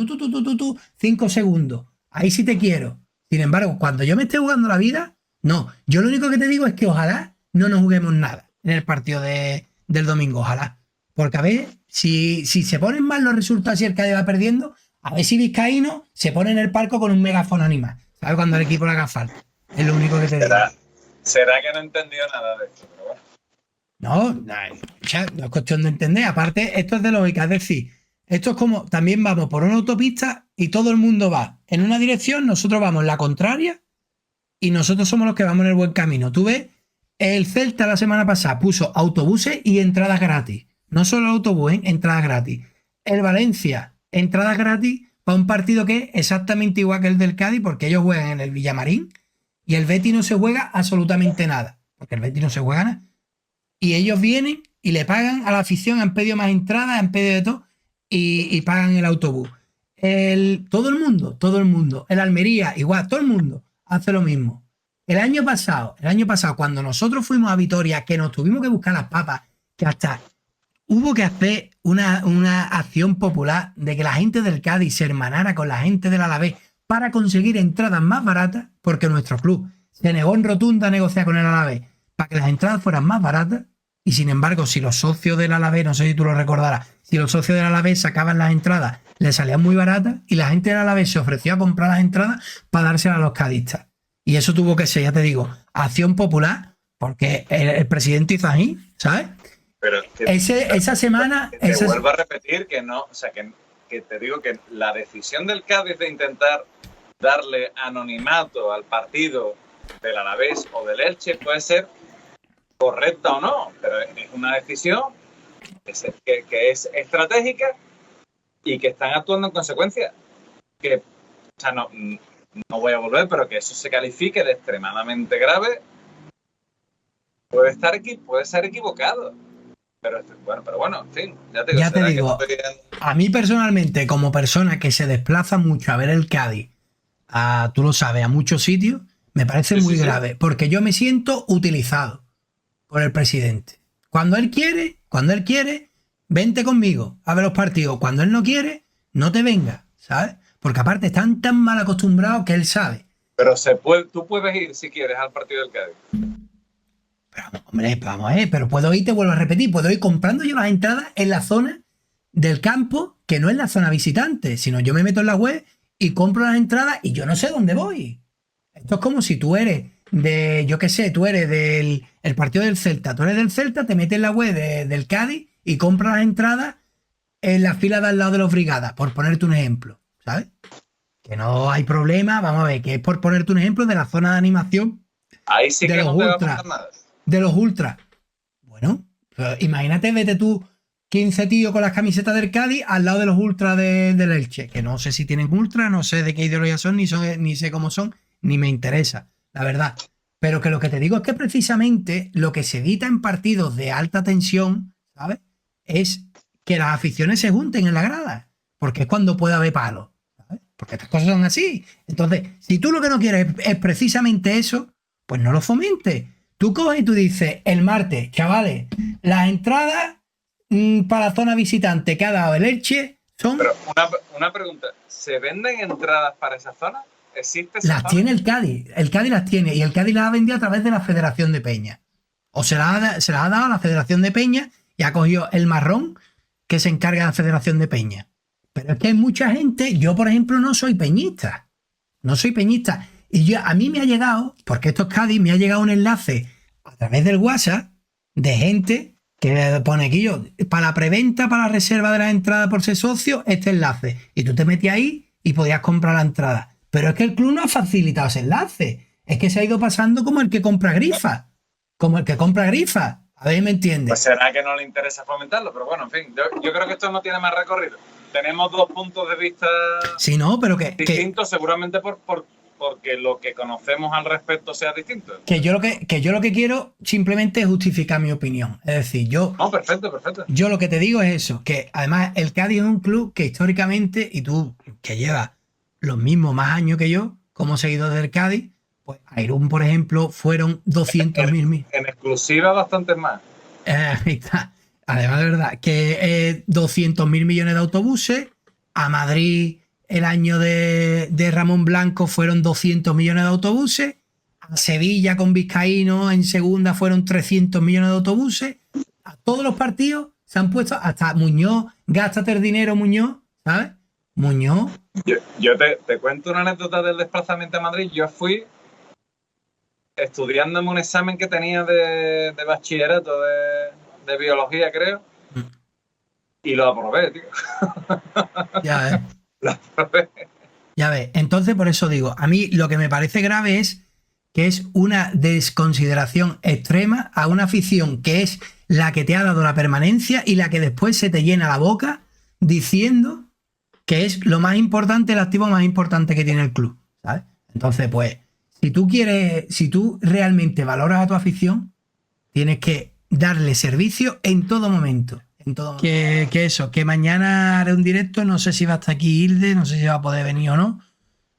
5 segundos. Ahí sí te quiero. Sin embargo, cuando yo me esté jugando la vida, no. Yo lo único que te digo es que ojalá no nos juguemos nada en el partido del domingo, ojalá. Porque a ver, si se ponen mal los resultados y el Cádiz va perdiendo, a ver si Vizcaíno se pone en el palco con un megáfono animal. ¿Sabes? Cuando el equipo le haga falta. Es lo único que te digo. ¿Será que no entendió nada de esto? Pero bueno. No es cuestión de entender. Aparte, esto es de lógica. Es decir, esto es como, también vamos por una autopista y todo el mundo va en una dirección, nosotros vamos en la contraria y nosotros somos los que vamos en el buen camino. Tú ves, el Celta la semana pasada puso autobuses y entradas gratis. No solo el autobús, entradas gratis. El Valencia, entradas gratis para un partido que es exactamente igual que el del Cádiz, porque ellos juegan en el Villamarín y el Betis no se juega absolutamente nada, porque el Betis no se juega nada. Y ellos vienen y le pagan a la afición, han pedido más entradas, han pedido de todo y pagan el autobús. Todo el mundo, el Almería, igual, todo el mundo hace lo mismo. El año pasado, cuando nosotros fuimos a Vitoria, que nos tuvimos que buscar las papas, que hasta hubo que hacer una acción popular de que la gente del Cádiz se hermanara con la gente del Alavés para conseguir entradas más baratas, porque nuestro club se negó en rotunda a negociar con el Alavés para que las entradas fueran más baratas, y sin embargo, si los socios del Alavés, no sé si tú lo recordarás, si los socios del Alavés sacaban las entradas, les salían muy baratas, y la gente del Alavés se ofreció a comprar las entradas para dárselas a los cadistas. Y eso tuvo que ser, ya te digo, acción popular, porque el presidente hizo así, ¿sabes? Pero esa semana... Te vuelvo a repetir que no, o sea, que te digo que la decisión del Cádiz de intentar darle anonimato al partido del Alavés o del Elche puede ser correcta o no, pero es una decisión que es estratégica y que están actuando en consecuencia. Que, o sea, no voy a volver, pero que eso se califique de extremadamente grave puede ser equivocado. Pero bueno, en fin, ya te digo, a mí personalmente, como persona que se desplaza mucho a ver el Cádiz, tú lo sabes, a muchos sitios, me parece muy grave, porque yo me siento utilizado por el presidente. Cuando él quiere, vente conmigo a ver los partidos. Cuando él no quiere, no te vengas, ¿sabes? Porque aparte están tan mal acostumbrados que él sabe. Pero tú puedes ir si quieres al partido del Cádiz. Pero, hombre, vamos a ver, pero puedo ir, te vuelvo a repetir, puedo ir comprando yo las entradas en la zona del campo, que no es la zona visitante, sino yo me meto en la web y compro las entradas y yo no sé dónde voy. Esto es como si tú eres tú eres del partido del Celta, tú eres del Celta, te metes en la web del Cádiz y compras las entradas en la fila de al lado de los Brigadas, por ponerte un ejemplo, ¿sabes? Que no hay problema, vamos a ver, que es por ponerte un ejemplo de la zona de animación. Ahí sí de que los no te ultras, va a pasar nada. de los ultras. Bueno, pues imagínate, vete tú 15 tíos con las camisetas del Cádiz al lado de los ultras del Elche, que no sé si tienen ultras, no sé de qué ideología son, ni sé cómo son, ni me interesa, la verdad. Pero que lo que te digo es que precisamente lo que se evita en partidos de alta tensión, ¿sabes? Es que las aficiones se junten en la grada, porque es cuando puede haber palos, ¿sabes? Porque estas cosas son así. Entonces, si tú lo que no quieres es precisamente eso, pues no lo fomentes. Tú coges y tú dices, el martes, chavales, las entradas para la zona visitante que ha dado el Elche son... Pero una pregunta, ¿se venden entradas para esa zona? ¿Existe esa Las zona? tiene el Cádiz las tiene, y el Cádiz las ha vendido a través de la Federación de Peña. O se las ha dado a la Federación de Peña y ha cogido el marrón que se encarga de la Federación de Peña. Pero es que hay mucha gente, yo por ejemplo no soy peñista, y a mí me ha llegado, porque esto es Cádiz, me ha llegado un enlace a través del WhatsApp de gente que pone aquí yo, para la preventa, para la reserva de la entrada por ser socio, este enlace. Y tú te metías ahí y podías comprar la entrada. Pero es que el club no ha facilitado ese enlace. Es que se ha ido pasando como el que compra grifas. Como el que compra grifas. A ver, ¿me entiendes? Pues será que no le interesa fomentarlo, pero bueno, en fin, yo creo que esto no tiene más recorrido. Tenemos dos puntos de vista sí, no, pero distintos, seguramente porque lo que conocemos al respecto sea distinto. Que yo lo que quiero simplemente es justificar mi opinión. Es decir, No, perfecto. Yo lo que te digo es eso, que además el Cádiz es un club que históricamente, y tú que llevas los mismos más años que yo, como seguidor del Cádiz, pues a Irún, por ejemplo, fueron 200.000. En exclusiva, bastantes más. Además, de verdad, que 200.000 millones de autobuses. A Madrid, el año de Ramón Blanco, fueron 200 millones de autobuses. A Sevilla, con Vizcaíno, en segunda, fueron 300 millones de autobuses. A todos los partidos se han puesto, hasta Muñoz, gástate el dinero, Muñoz, ¿sabes? Muñoz. Yo te cuento una anécdota del desplazamiento a Madrid. Yo fui estudiándome un examen que tenía de bachillerato de biología, creo, y lo aprobé, tío. Ya ves. Lo aprobé. Ya ves. Entonces, por eso digo, a mí lo que me parece grave es que es una desconsideración extrema a una afición que es la que te ha dado la permanencia y la que después se te llena la boca diciendo que es lo más importante, el activo más importante que tiene el club, ¿sabes? Entonces, pues, si tú realmente valoras a tu afición, tienes que darle servicio en todo momento. Que eso, que mañana haré un directo, no sé si va a estar aquí Hilde, no sé si va a poder venir o no.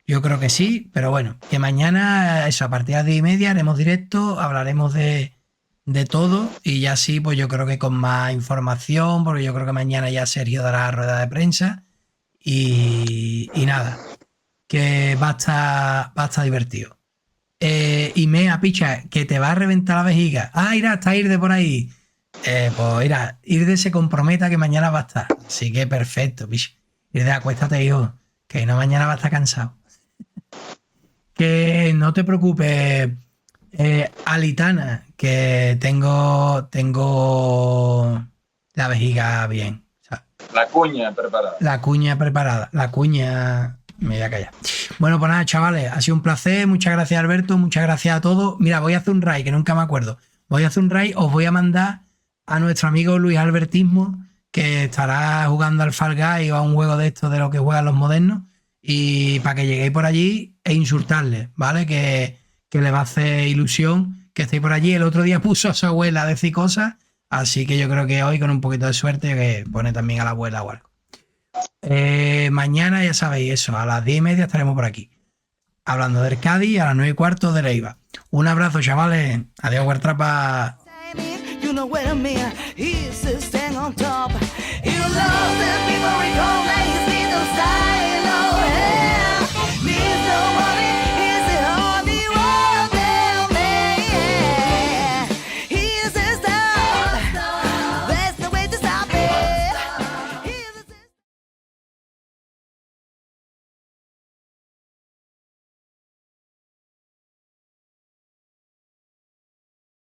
Yo creo que sí, pero bueno, que mañana, eso, a partir de las 10:30 haremos directo, hablaremos de todo y ya sí, pues yo creo que con más información, porque yo creo que mañana ya Sergio dará rueda de prensa y nada, que va a estar divertido. Y mea, picha, que te va a reventar la vejiga. Irá, está Irde por ahí. Pues mira, Irde se comprometa que mañana va a estar. Así que perfecto, picha. Irde, acuéstate, hijo, que no mañana va a estar cansado. Que no te preocupes, Alitana, que tengo la vejiga bien. O sea, la cuña preparada. La cuña me voy a callar. Bueno, pues nada, chavales, ha sido un placer. Muchas gracias, Alberto. Muchas gracias a todos. Mira, voy a hacer un raid, que nunca me acuerdo. Voy a hacer un raid, os voy a mandar a nuestro amigo Luis Albertismo, que estará jugando al Fall Guys o a un juego de estos de lo que juegan los modernos. Y para que lleguéis por allí e insultarle, ¿vale? Que le va a hacer ilusión que estéis por allí. El otro día puso a su abuela a decir cosas, así que yo creo que hoy, con un poquito de suerte, que pone también a la abuela o algo. Mañana, ya sabéis eso, a las 10:30 estaremos por aquí, hablando del Cádiz, a las 9:15 de Leiva. Un abrazo, chavales. Adiós, Guartrapa.